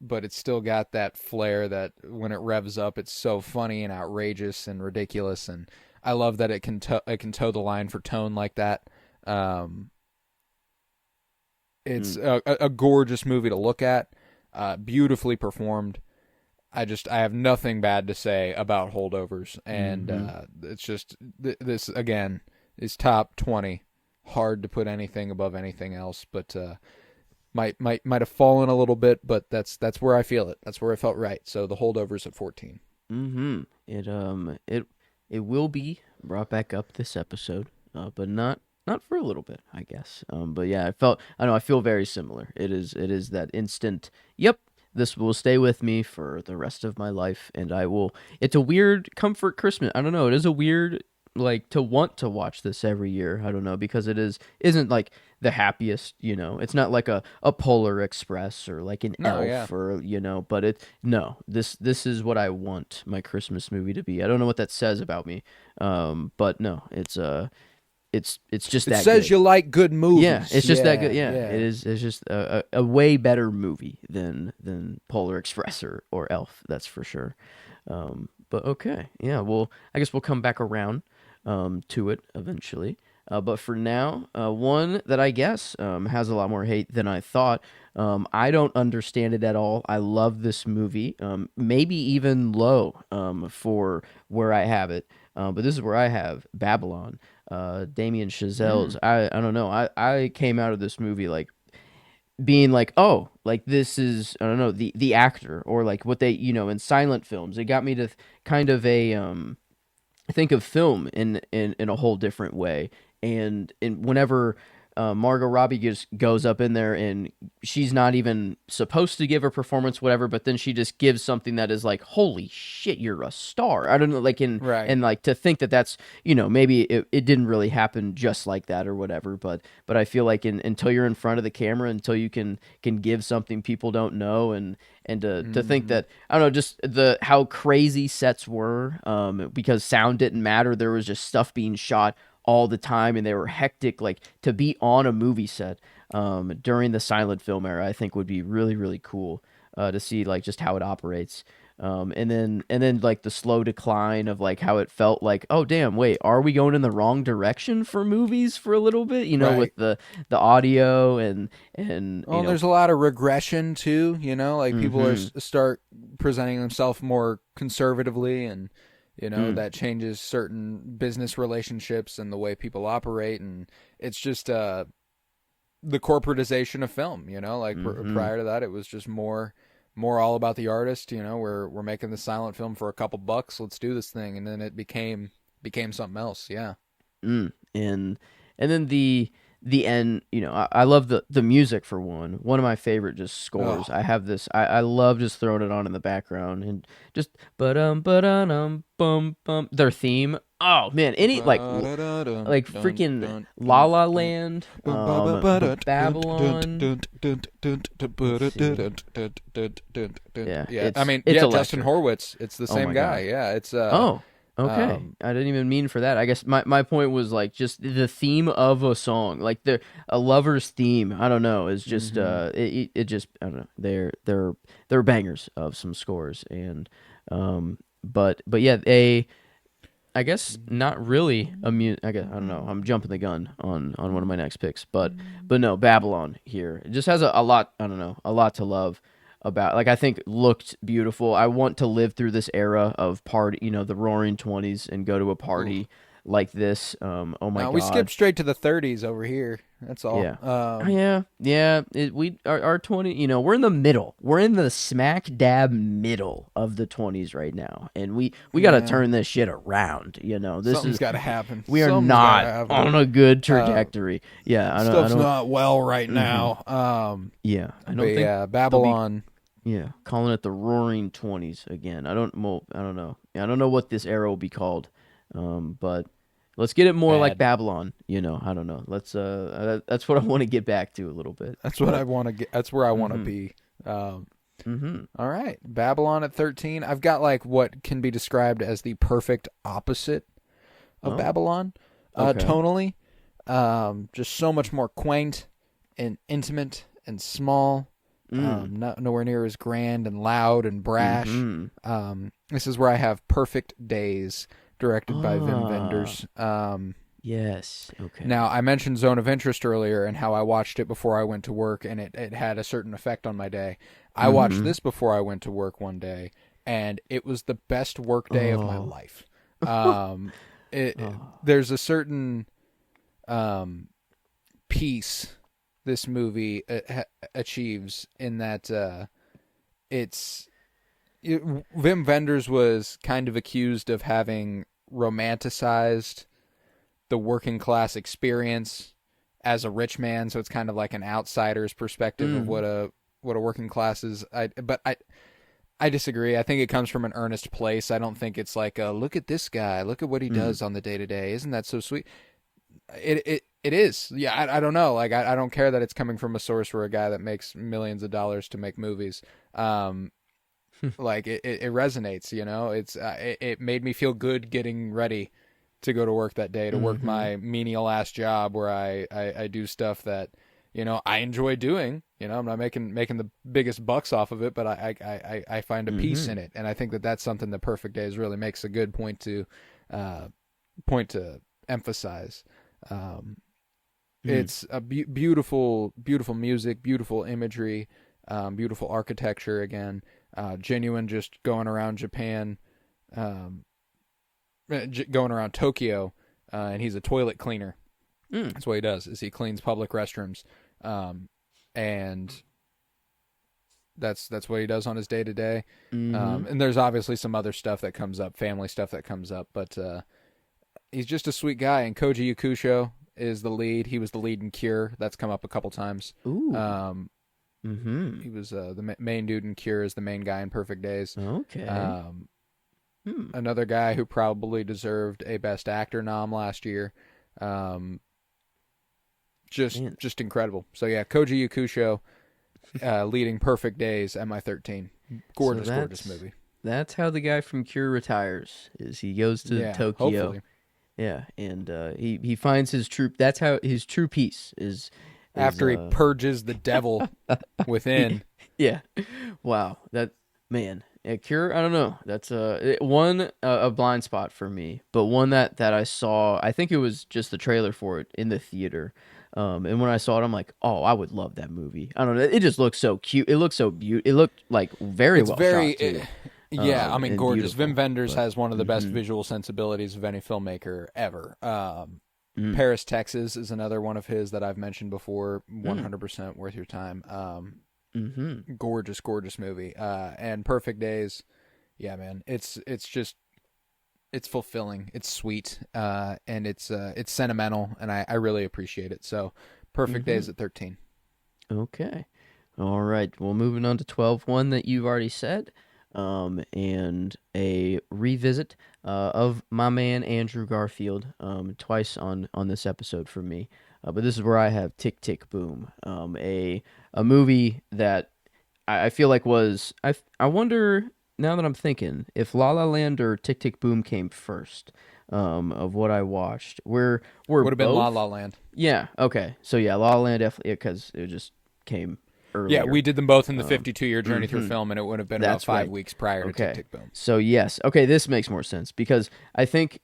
but it's still got that flair that when it revs up, it's so funny and outrageous and ridiculous. And I love that it can toe the line for tone like that. Um, it's Mm. a gorgeous movie to look at, beautifully performed. I have nothing bad to say about Holdovers, and Mm-hmm. it's just this again is top 20. Hard to put anything above anything else, but might have fallen a little bit, but that's where I feel it. That's where I felt right. So the Holdovers at 14. Mm-hmm. It will be brought back up this episode, but not for a little bit, I guess. But yeah, I know I feel very similar. It is that instant. Yep, this will stay with me for the rest of my life, and I will. It's a weird comfort Christmas. I don't know. It is a weird, like, to want to watch this every year. I don't know, because isn't like the happiest. It's not like a Polar Express or like an No, yeah, Elf, or but it no, this is what I want my Christmas movie to be. I don't know what that says about me, but no, it's just it that says good. you like good Yeah, movies. it's just that good. Yeah, Yeah, it yeah. is. It's just a way better movie than Polar Express or Elf. That's for sure. But okay, yeah. Well, I guess we'll come back around to it eventually. But for now, one that I guess has a lot more hate than I thought. I don't understand it at all. I love this movie, maybe even low for where I have it. But this is where I have Babylon. Damien Chazelle's. Mm. I don't know. I came out of this movie like being like, oh, like this is, I don't know, the actor, or like what they, in silent films. It got me to kind of think of film in a whole different way. And whenever Margot Robbie just goes up in there and she's not even supposed to give a performance, whatever, but then she just gives something that is like, holy shit, you're a star. I don't know, like Right. and like to think that that's, maybe it didn't really happen just like that or whatever, but I feel like until you're in front of the camera, until you can give something people don't know, and to think that, I don't know, just how crazy sets were, because sound didn't matter. There was just stuff being shot all the time, and they were hectic. Like, to be on a movie set during the silent film era, I think would be really, really cool to see, like, just how it operates. And then like the slow decline of like how it felt like, oh damn, wait, are we going in the wrong direction for movies for a little bit? Right. With the audio and Well, there's a lot of regression too, like people are Mhm. start presenting themselves more conservatively, and Mm. that changes certain business relationships and the way people operate, and it's just the corporatization of film, like Mhm. prior to that it was just more all about the artist, we're making the silent film for a couple bucks, let's do this thing, and then it became something else. Yeah. Mm. And then the end, I love the music for one. One of my favorite just scores. Oh. I have this. I love just throwing it on in the background and just bum bum. Their theme. Oh man, any like freaking La La Land, Babylon. Let's see. Yeah, Yeah, I mean, it's yeah, Justin electric. Horwitz, it's the Oh same my guy. god. Yeah, it's Oh, okay. um I didn't even mean for that. I guess my point was like just the theme of a song, like a lover's theme. I don't know. Is just mhm. it just, I don't know. They're bangers of some scores, and but yeah, I guess not really a I guess I don't know. I'm jumping the gun on one of my next picks, but no, Babylon here. It just has a lot. I don't know, a lot to love about. Like, I think looked beautiful. I want to live through this era of party, the Roaring Twenties, and go to a Ooh. party like this. Oh my No, we God. skipped straight to the 30s over here. That's all. Yeah. Yeah, yeah. Our 20. We're in the middle. We're in the smack dab middle of the 20s right now, and we got to Yeah. turn this shit around. This Something's is got to happen. we are Something's got to not happen. on a good Um, trajectory. Yeah, I Stuff's don't. not well right Hmm. now. Yeah, I But don't think yeah, they'll be. Babylon. Yeah, calling it the Roaring Twenties again. I don't. Well, I don't know. Yeah, I don't know what this era will be called. But let's get it more like Bad. Babylon. I don't know. Let's. That's what I want to get back to a little bit. That's what I But. want to get. That's where I want to Mm-hmm. be. Um, Mm-hmm. all right, Babylon at 13. I've got like what can be described as the perfect opposite of Oh. Babylon, Okay. tonally. Just so much more quaint and intimate and small. Mm. Nowhere near as grand and loud and brash. Mm-hmm. This is where I have Perfect Days, directed by Wim Ah. Wenders. Yes. Okay. Now, I mentioned Zone of Interest earlier and how I watched it before I went to work, and it had a certain effect on my day. I watched Mm-hmm. this before I went to work one day, and it was the best work day of my Oh. life. Um, Oh. there's a certain peace this movie achieves in that it's Wim Wenders was kind of accused of having romanticized the working class experience as a rich man, so it's kind of like an outsider's perspective of Mm. what a working class is. I disagree. I think it comes from an earnest place. I don't think it's like look at this guy, look at what he Mm. does on the day to day. Isn't that so sweet? It is. Yeah, I don't know. Like I don't care that it's coming from a source where a guy that makes millions of dollars to make movies. Like it resonates. It made me feel good getting ready to go to work that day, to work Mm-hmm. my menial ass job where I do stuff that I enjoy doing. I'm not making the biggest bucks off of it, but I find a peace Mm-hmm. in it, and I think that that's something that Perfect Days really makes a good point to emphasize. Um, Mm. it's a beautiful, beautiful music, beautiful imagery, beautiful architecture. Again, genuine, just going around Japan, um, going around Tokyo, and he's a toilet cleaner. Mm. That's what he does. Is he cleans public restrooms, and that's what he does on his day to day. Mm-hmm. And there's obviously some other stuff that comes up, family stuff that comes up, but he's just a sweet guy. And Koji Yakusho is the lead. He was the lead in Cure. That's come up a couple times. Ooh. He was the main dude in Cure, is the main guy in Perfect Days. Okay. Another guy who probably deserved a Best Actor nom last year. Just incredible. So yeah, Koji Yakusho, leading Perfect Days, MI13. Gorgeous movie. That's how the guy from Cure retires. Is he goes to Tokyo? Hopefully. Yeah, and he finds his true. That's how his true peace is. After he purges the devil within. Yeah. Wow. That man. Cure. I don't know. That's a blind spot for me, but one that I saw. I think it was just the trailer for it in the theater. And when I saw it, I'm like, oh, I would love that movie. I don't know. It just looks so cute. It looks so beautiful. It looked like very well shot too. Yeah, I mean, gorgeous. Wim Wenders but, has one of the best visual sensibilities of any filmmaker ever. Paris, Texas is another one of his that I've mentioned before. 100% worth your time. Gorgeous movie. And Perfect Days, yeah, man. It's fulfilling. It's sweet. And it's sentimental, and I really appreciate it. So, Perfect Days at 13. Okay. All right. Well, moving on to 12, one that you've already said. And a revisit of my man Andrew Garfield twice on this episode for me. But this is where I have Tick Tick Boom, a movie that I feel like was I wonder now that I'm thinking if La La Land or Tick Tick Boom came first of what I watched. We're would have been both? La La Land. Yeah. Okay. So yeah, La La Land definitely because it just came earlier. Yeah, we did them both in the 52-year journey through film, and it would have been about 5 weeks prior to Tick Tick Boom. So yes, okay, this makes more sense because I think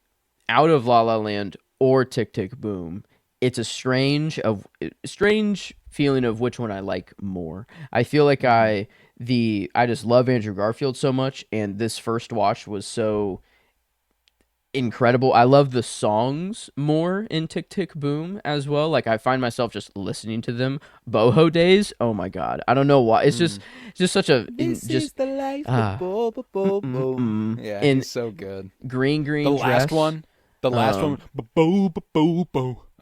out of La La Land or Tick Tick Boom, it's a strange feeling of which one I like more. I feel like I just love Andrew Garfield so much, and this first watch was so incredible. I love the songs more in Tick Tick Boom as well. Like I find myself just listening to them. Boho Days. Oh my god. I don't know why. It's just such a is the life. Yeah, it's so good. Green the dress. last one. The last one. Bo.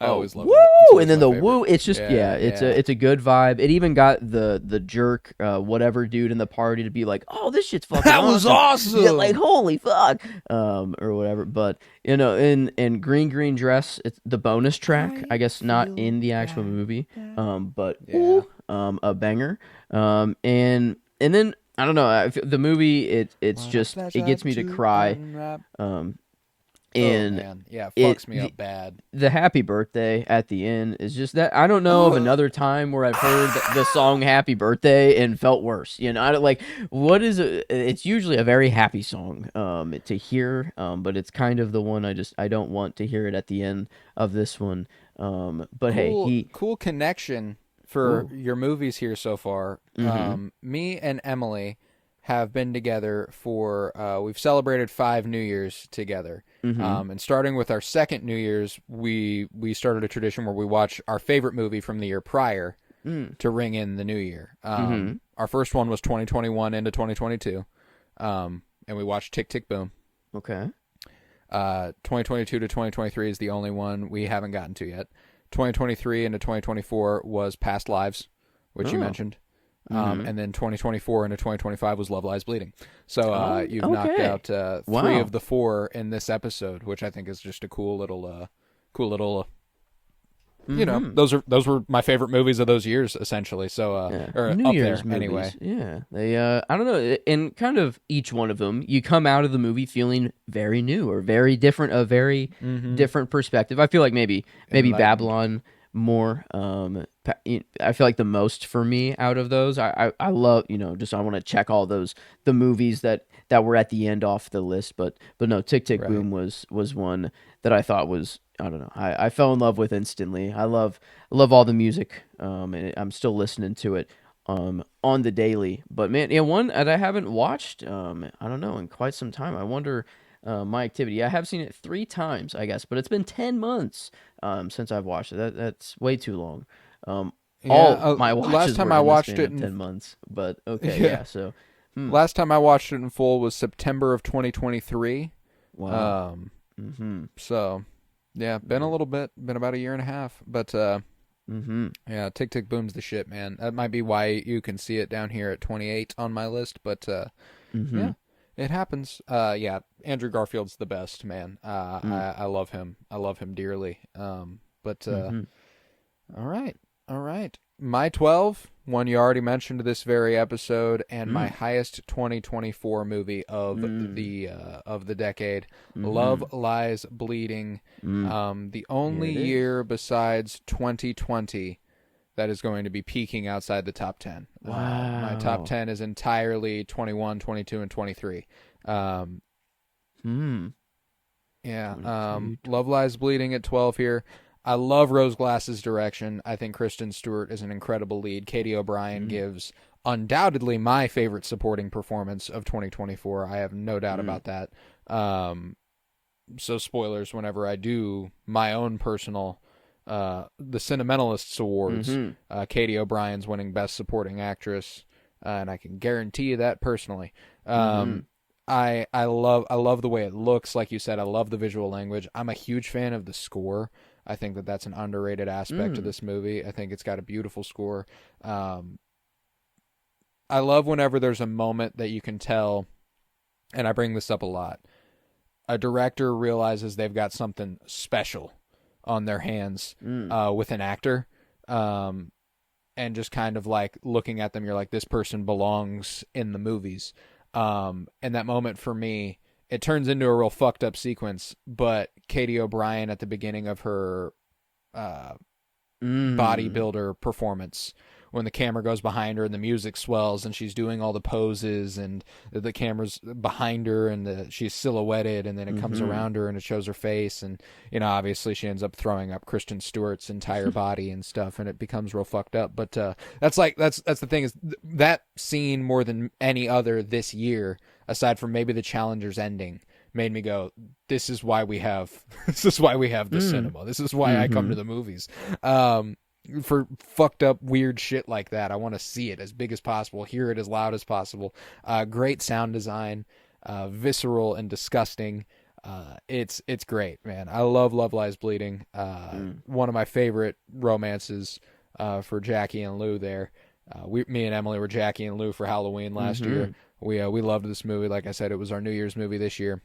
I always love woo! it. And then the woo. It's just it's a good vibe. It even got the jerk whatever dude in the party to be like, oh, this shit's fucking that was awesome. Yeah, like holy fuck or whatever. But you know, in green dress, it's the bonus track. I guess not in the actual movie. But a banger. And then I don't know. The movie it's just it gets me to cry. And man. Yeah, it fucks me up bad. The happy birthday at the end is just that I don't know of another time where I've heard the song Happy Birthday and felt worse. You know, I don't like what is it? It's usually a very happy song to hear, but it's kind of the one I don't want to hear it at the end of this one. But hey, cool connection for your movies here so far. Me and Emily have been together for we've celebrated 5 New Years together. And starting with our second New Year's, we started a tradition where we watch our favorite movie from the year prior to ring in the new year. Our first one was 2021 into 2022, and we watched Tick Tick Boom. Okay. 2022 to 2023 is the only one we haven't gotten to yet. 2023 into 2024 was Past Lives, which you mentioned. And then 2024 into 2025 was Love Lies Bleeding. So you've knocked out 3 of the 4 in this episode, which I think is just a cool little you know, those were my favorite movies of those years, essentially. So or New up Year's there movies. anyway. Yeah, they I don't know, and kind of each one of them, you come out of the movie feeling very new or very different, a very different perspective. I feel like maybe Babylon more. I feel like the most for me out of those. I love, you know, just I want to check all the movies that were at the end off the list, but no, Tick Tick Boom was one that I thought was, I don't know, I fell in love with instantly. I love all the music, and I'm still listening to it on the daily. But man, yeah, one that I haven't watched I don't know, in quite some time. I wonder my activity. I have seen it 3 times, I guess, but it's been 10 months since I've watched it. That's way too long. All my watches last time were I in the watched span it of 10 months, but okay, Yeah. so Last time I watched it in full was September of 2023. wow. So Yeah, been a little bit, been about a year and a half, but Mm-hmm. yeah, Tick Tick Boom's the shit, man. That might be why you can see it down here at 28 on my list, but Mm-hmm. yeah, it happens. Yeah, Andrew Garfield's the best, man. Mm. I love him. I love him dearly. But Mm-hmm. all right, all right. My 12, one you already mentioned this very episode, and my Mm. highest 2024 movie Mm. of the decade, Mm-hmm. Love Lies Bleeding. Mm. The Here only it is. year besides 2020 that is going to be peaking outside the top 10. My top Wow. 10 is entirely 21, 22, and 23. Um, Hmm. yeah, 22. Love Lies Bleeding at 12 here. I love Rose Glass's direction. I think Kristen Stewart is an incredible lead. Katie O'Brien Mm. gives undoubtedly my favorite supporting performance of 2024. I have no doubt Mm. about that. Um, so spoilers whenever I do my own personal the Cinementalists Awards. Mm-hmm. Katie O'Brien's winning Best Supporting Actress, and I can guarantee you that personally. Mm-hmm. I love the way it looks. Like you said, I love the visual language. I'm a huge fan of the score. I think that that's an underrated aspect of Mm. this movie. I think it's got a beautiful score. Um, I love whenever there's a moment that you can tell, and I bring this up a lot. A director realizes they've got something special on their hands Mm. with an actor, and just kind of like looking at them, you're like, this person belongs in the movies. And that moment for me, it turns into a real fucked up sequence. But Katie O'Brien at the beginning of her uh, Mm. bodybuilder performance, when the camera goes behind her and the music swells and she's doing all the poses and the camera's behind her and she's silhouetted, and then it comes Mm-hmm. around her and it shows her face, and obviously she ends up throwing up Kristen Stewart's entire body and stuff, and it becomes real fucked up. But that's the thing is that scene, more than any other this year, aside from maybe the Challengers ending, made me go, this is why we have this is why we have the Mm. cinema. This is why I come Mm-hmm. to the movies. Um, for fucked up weird shit like that, I want to see it as big as possible, hear it as loud as possible. Great sound design, visceral and disgusting. It's great, man. I love Love Lies Bleeding. Mm. One of my favorite romances for Jackie and Lou there. Me and Emily were Jackie and Lou for Halloween last year. Mm-hmm. We loved this movie. Like I said, it was our New Year's movie this year.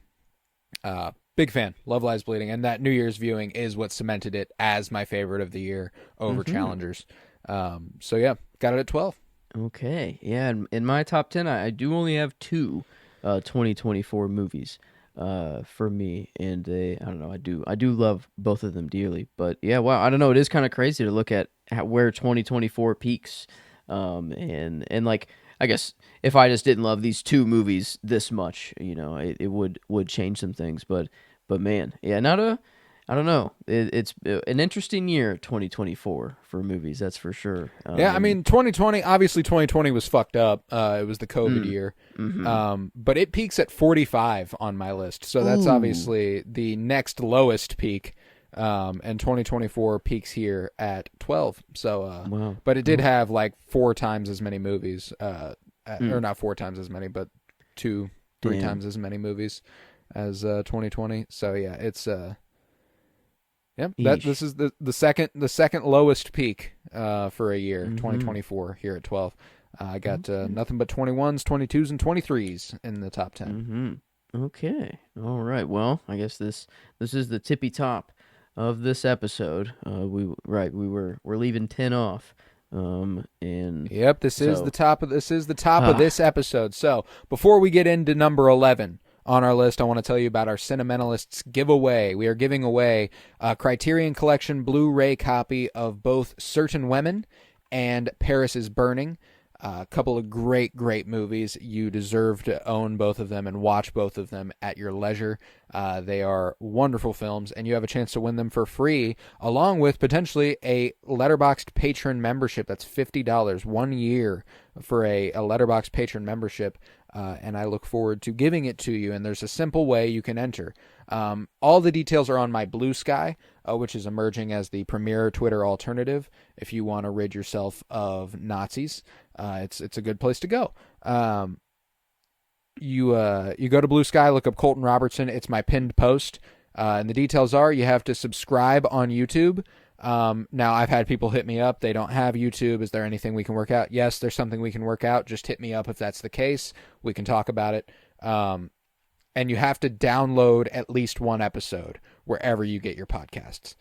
Big fan. Love Lies Bleeding, and that New Year's viewing is what cemented it as my favorite of the year over Mm-hmm. Challengers. So yeah, got it at 12. Okay. Yeah, in my top 10, I do only have two 2024 movies for me, and I don't know, I do love both of them dearly. But yeah, wow, I don't know, it is kind of crazy to look at where 2024 peaks. And like, I guess if I just didn't love these two movies this much, it would change some things. But man, yeah, not a I don't know. It's an interesting year, 2024 for movies. That's for sure. Yeah, I mean 2020. Obviously, 2020 was fucked up. It was the COVID Mm, year, mm-hmm. but it peaks at 45 on my list. So that's Ooh, obviously the next lowest peak. And 2024 peaks here at 12. So, wow. but it did Oh, have like four times as many movies, or mm, not four times as many, but two, three damn. times as many movies as 2020. So yeah, it's yep. That Eesh. this is the second lowest peak for a year, Mm-hmm. 2024 here at 12. I got Okay. nothing but 21s, 22s, and 23s in the top 10. Mm-hmm. Okay. All right. Well, I guess this is the tippy top of this episode. We're leaving 10 off. And Yep, this is the so top of ah this episode. So before we get into number 11 on our list, I want to tell you about our Cinementalists giveaway. We are giving away a Criterion Collection Blu-ray copy of both Certain Women and Paris is Burning. A couple of great movies. You deserve to own both of them and watch both of them at your leisure. They are wonderful films, and you have a chance to win them for free, along with potentially a Letterboxd patron membership. That's $50, 1 year for a Letterboxd patron membership. And I look forward to giving it to you. And there's a simple way you can enter. All the details are on my Blue Sky, which is emerging as the premier Twitter alternative. If you want to rid yourself of Nazis, it's a good place to go. You go to Blue Sky, look up Colton Robertson. It's my pinned post. And the details are you have to subscribe on YouTube. Now, I've had people hit me up. They don't have YouTube. Is there anything we can work out? Yes, there's something we can work out. Just hit me up if that's the case. We can talk about it. And you have to download at least one episode wherever you get your podcasts.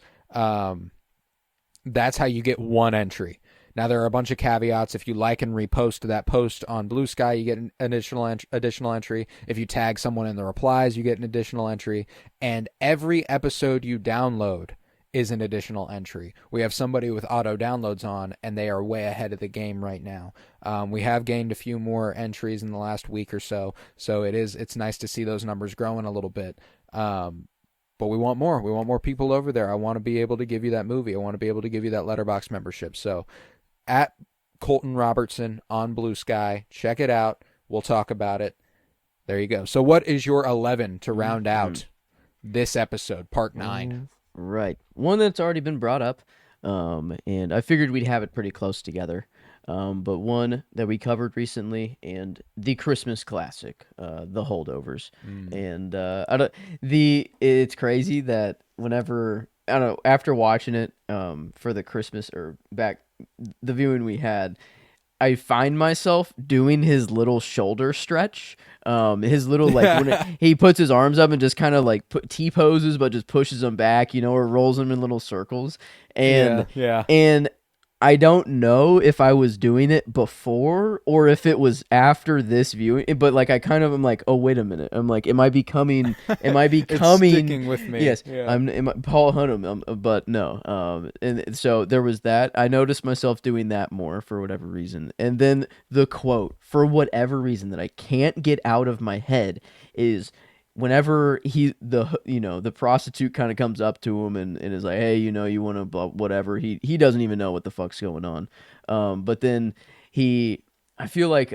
That's how you get one entry. Now, there are a bunch of caveats. If you like and repost that post on Blue Sky, you get an additional entry. If you tag someone in the replies, you get an additional entry. And every episode you download is an additional entry. We have somebody with auto downloads on, and they are way ahead of the game right now. We have gained a few more entries in the last week or so, so it's nice to see those numbers growing a little bit. But we want more. We want more people over there. I want to be able to give you that movie. I want to be able to give you that Letterboxd membership. So at Colton Robertson on Blue Sky, check it out. We'll talk about it. There you go. So what is your 11 to round out this episode, part 9? Right. One that's already been brought up, and I figured we'd have it pretty close together. But one that we covered recently, and the Christmas classic, The Holdovers. And it's crazy that whenever, I don't know, after watching it for the Christmas or back the viewing we had, I find myself doing his little shoulder stretch. His little, like, when he puts his arms up and just kind of like T-poses, but just pushes them back, or rolls them in little circles. And I don't know if I was doing it before or if it was after this viewing, but like I kind of am like, oh, wait a minute. I'm like, am I becoming It's sticking with me. Yes. Yeah. I'm Paul Hunnam, but no. And so there was that. I noticed myself doing that more for whatever reason. And then the quote, for whatever reason that I can't get out of my head, is whenever the prostitute kind of comes up to him and is like, hey, you want to whatever, he doesn't even know what the fuck's going on. But then I feel like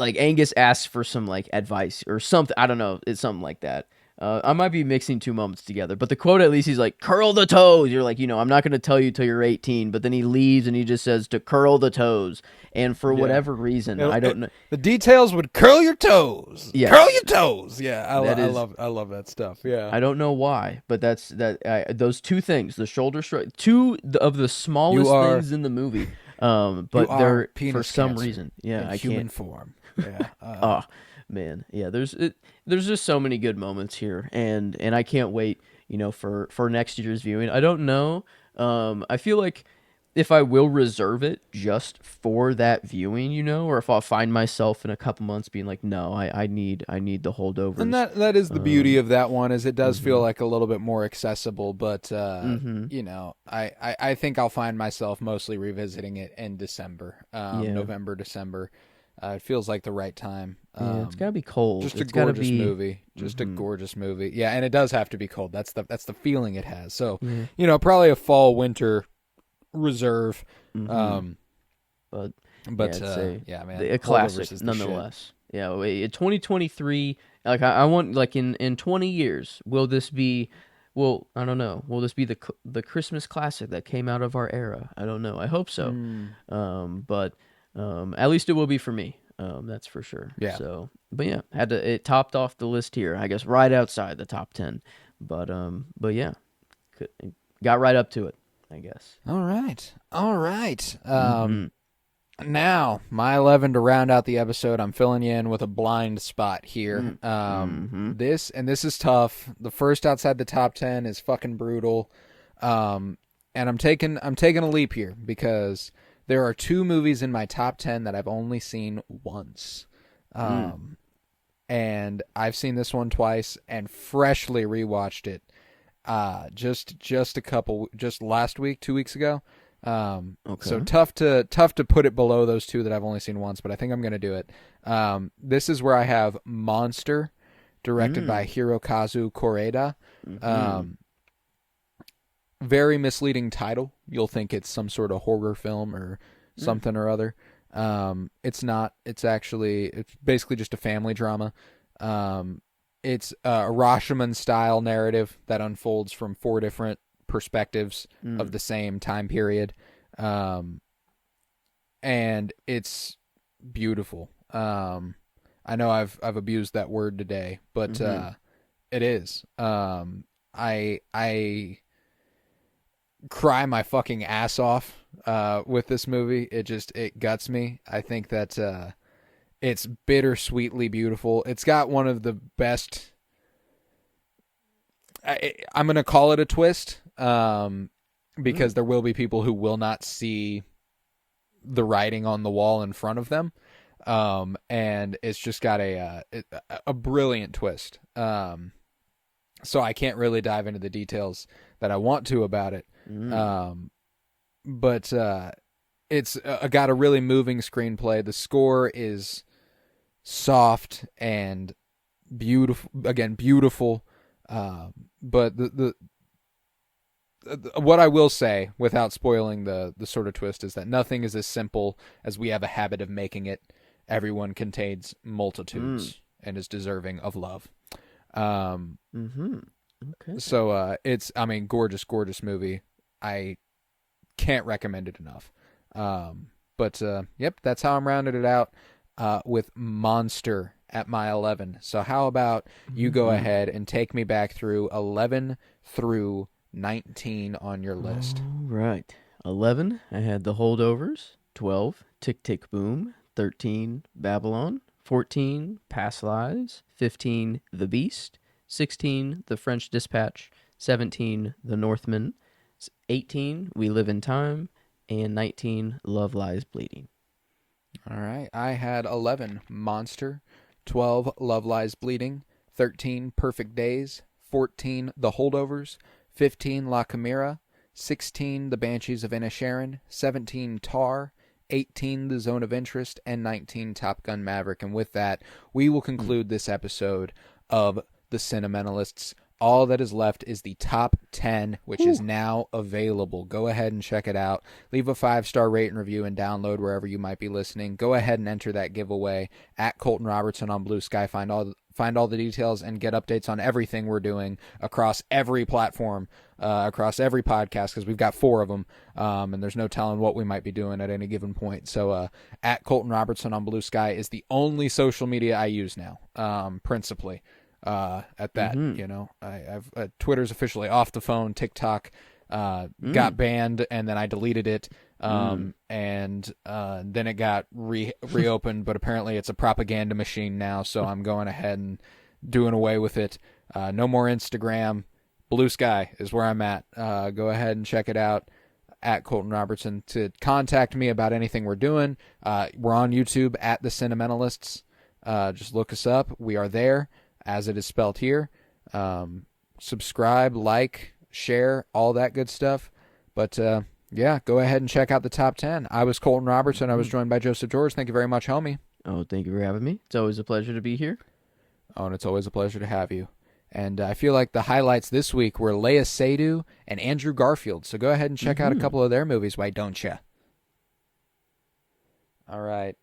Angus asks for some like advice or something. I don't know. It's something like that. I might be mixing two moments together, but the quote, at least he's like, curl the toes. You're like, I'm not going to tell you till you're 18, but then he leaves and he just says to curl the toes. And for whatever reason, I don't know. The details would curl your toes. Yes. Curl your toes. Yeah. I love that stuff. Yeah. I don't know why, but those two things, the shoulder stroke, two of the smallest things in the movie. But they're for some reason. Yeah. I human can't. Form. Yeah. Man, yeah, there's just so many good moments here, and I can't wait, for next year's viewing. I don't know. I feel like if I will reserve it just for that viewing, or if I'll find myself in a couple months being like, no, I need the Holdovers. And that is the beauty of that one, is it does feel like a little bit more accessible, but I think I'll find myself mostly revisiting it in December, November, December. It feels like the right time. Yeah, it's gotta be cold. Just a gorgeous movie. Just a gorgeous movie. Yeah, and it does have to be cold. That's the feeling it has. So, probably a fall winter reserve. But yeah, man, a classic nonetheless. Shit. Yeah, 2023. Like I want, like in 20 years, will this be? Well, I don't know. Will this be the Christmas classic that came out of our era? I don't know. I hope so. But. At least it will be for me. That's for sure. Yeah. So, but yeah, it topped off the list here. I guess right outside the top 10. But yeah, got right up to it, I guess. All right. Now my 11 to round out the episode. I'm filling you in with a blind spot here. This is tough. The first outside the top 10 is fucking brutal. And I'm taking a leap here because there are two movies in my top 10 that I've only seen once. And I've seen this one twice and freshly rewatched it just last week, 2 weeks ago. Okay. So tough to put it below those two that I've only seen once, but I think I'm going to do it. This is where I have Monster, directed by Hirokazu Koreeda. Very misleading title. You'll think it's some sort of horror film or something or other. It's not. It's basically just a family drama. It's a Rashomon-style narrative that unfolds from 4 different perspectives of the same time period. And it's beautiful. I know I've abused that word today, but It is. I cry my fucking ass off with this movie. It guts me. I think that it's bittersweetly beautiful. It's got one of the best. I'm gonna call it a twist, because there will be people who will not see the writing on the wall in front of them, and it's just got a brilliant twist. So I can't really dive into the details that I want to about it. But it's got a really moving screenplay. The score is soft and beautiful. Again, beautiful. But the what I will say, without spoiling the sort of twist, is that nothing is as simple as we have a habit of making it. Everyone contains multitudes and is deserving of love. Okay. So it's, I mean, gorgeous, gorgeous movie. I can't recommend it enough. But yep, that's how I'm rounding it out with Monster at my 11. So how about you go ahead and take me back through 11 through 19 on your list. All right. 11, I had The Holdovers. 12, Tick Tick Boom. 13, Babylon. 14, Past Lives. 15, The Beast. 16, The French Dispatch. 17, The Northman. 18, We Live in Time. And 19, Love Lies Bleeding. All right. I had 11, Monster. 12, Love Lies Bleeding. 13, Perfect Days. 14, The Holdovers. 15, La Chimera. 16, The Banshees of Inisherin. 17, Tar. 18, The Zone of Interest. And 19, Top Gun Maverick. And with that, we will conclude this episode of The Cinementalists. All that is left is the top 10, which is now available. Go ahead and check it out. Leave a 5-star rate and review and download wherever you might be listening. Go ahead and enter that giveaway at Colton Robertson on Blue Sky. Find all the details and get updates on everything we're doing across every platform, across every podcast, because we've got 4 of them, and there's no telling what we might be doing at any given point. So at Colton Robertson on Blue Sky is the only social media I use now, principally. At that, you know, I've Twitter's officially off the phone. TikTok got banned, and then I deleted it, and then it got reopened. But apparently, it's a propaganda machine now, so I'm going ahead and doing away with it. No more Instagram. Blue Sky is where I'm at. Go ahead and check it out at Colton Robertson to contact me about anything we're doing. We're on YouTube at The Cinementalists. Just look us up. We are there, as it is spelled here. Subscribe, like, share, all that good stuff. But yeah, go ahead and check out the top 10. I was Colton Robertson. I was joined by Joseph George. Thank you very much, homie. Oh, thank you for having me. It's always a pleasure to be here. Oh, and it's always a pleasure to have you. And I feel like the highlights this week were Léa Seydoux and Andrew Garfield. So go ahead and check out a couple of their movies, why don't you? All right.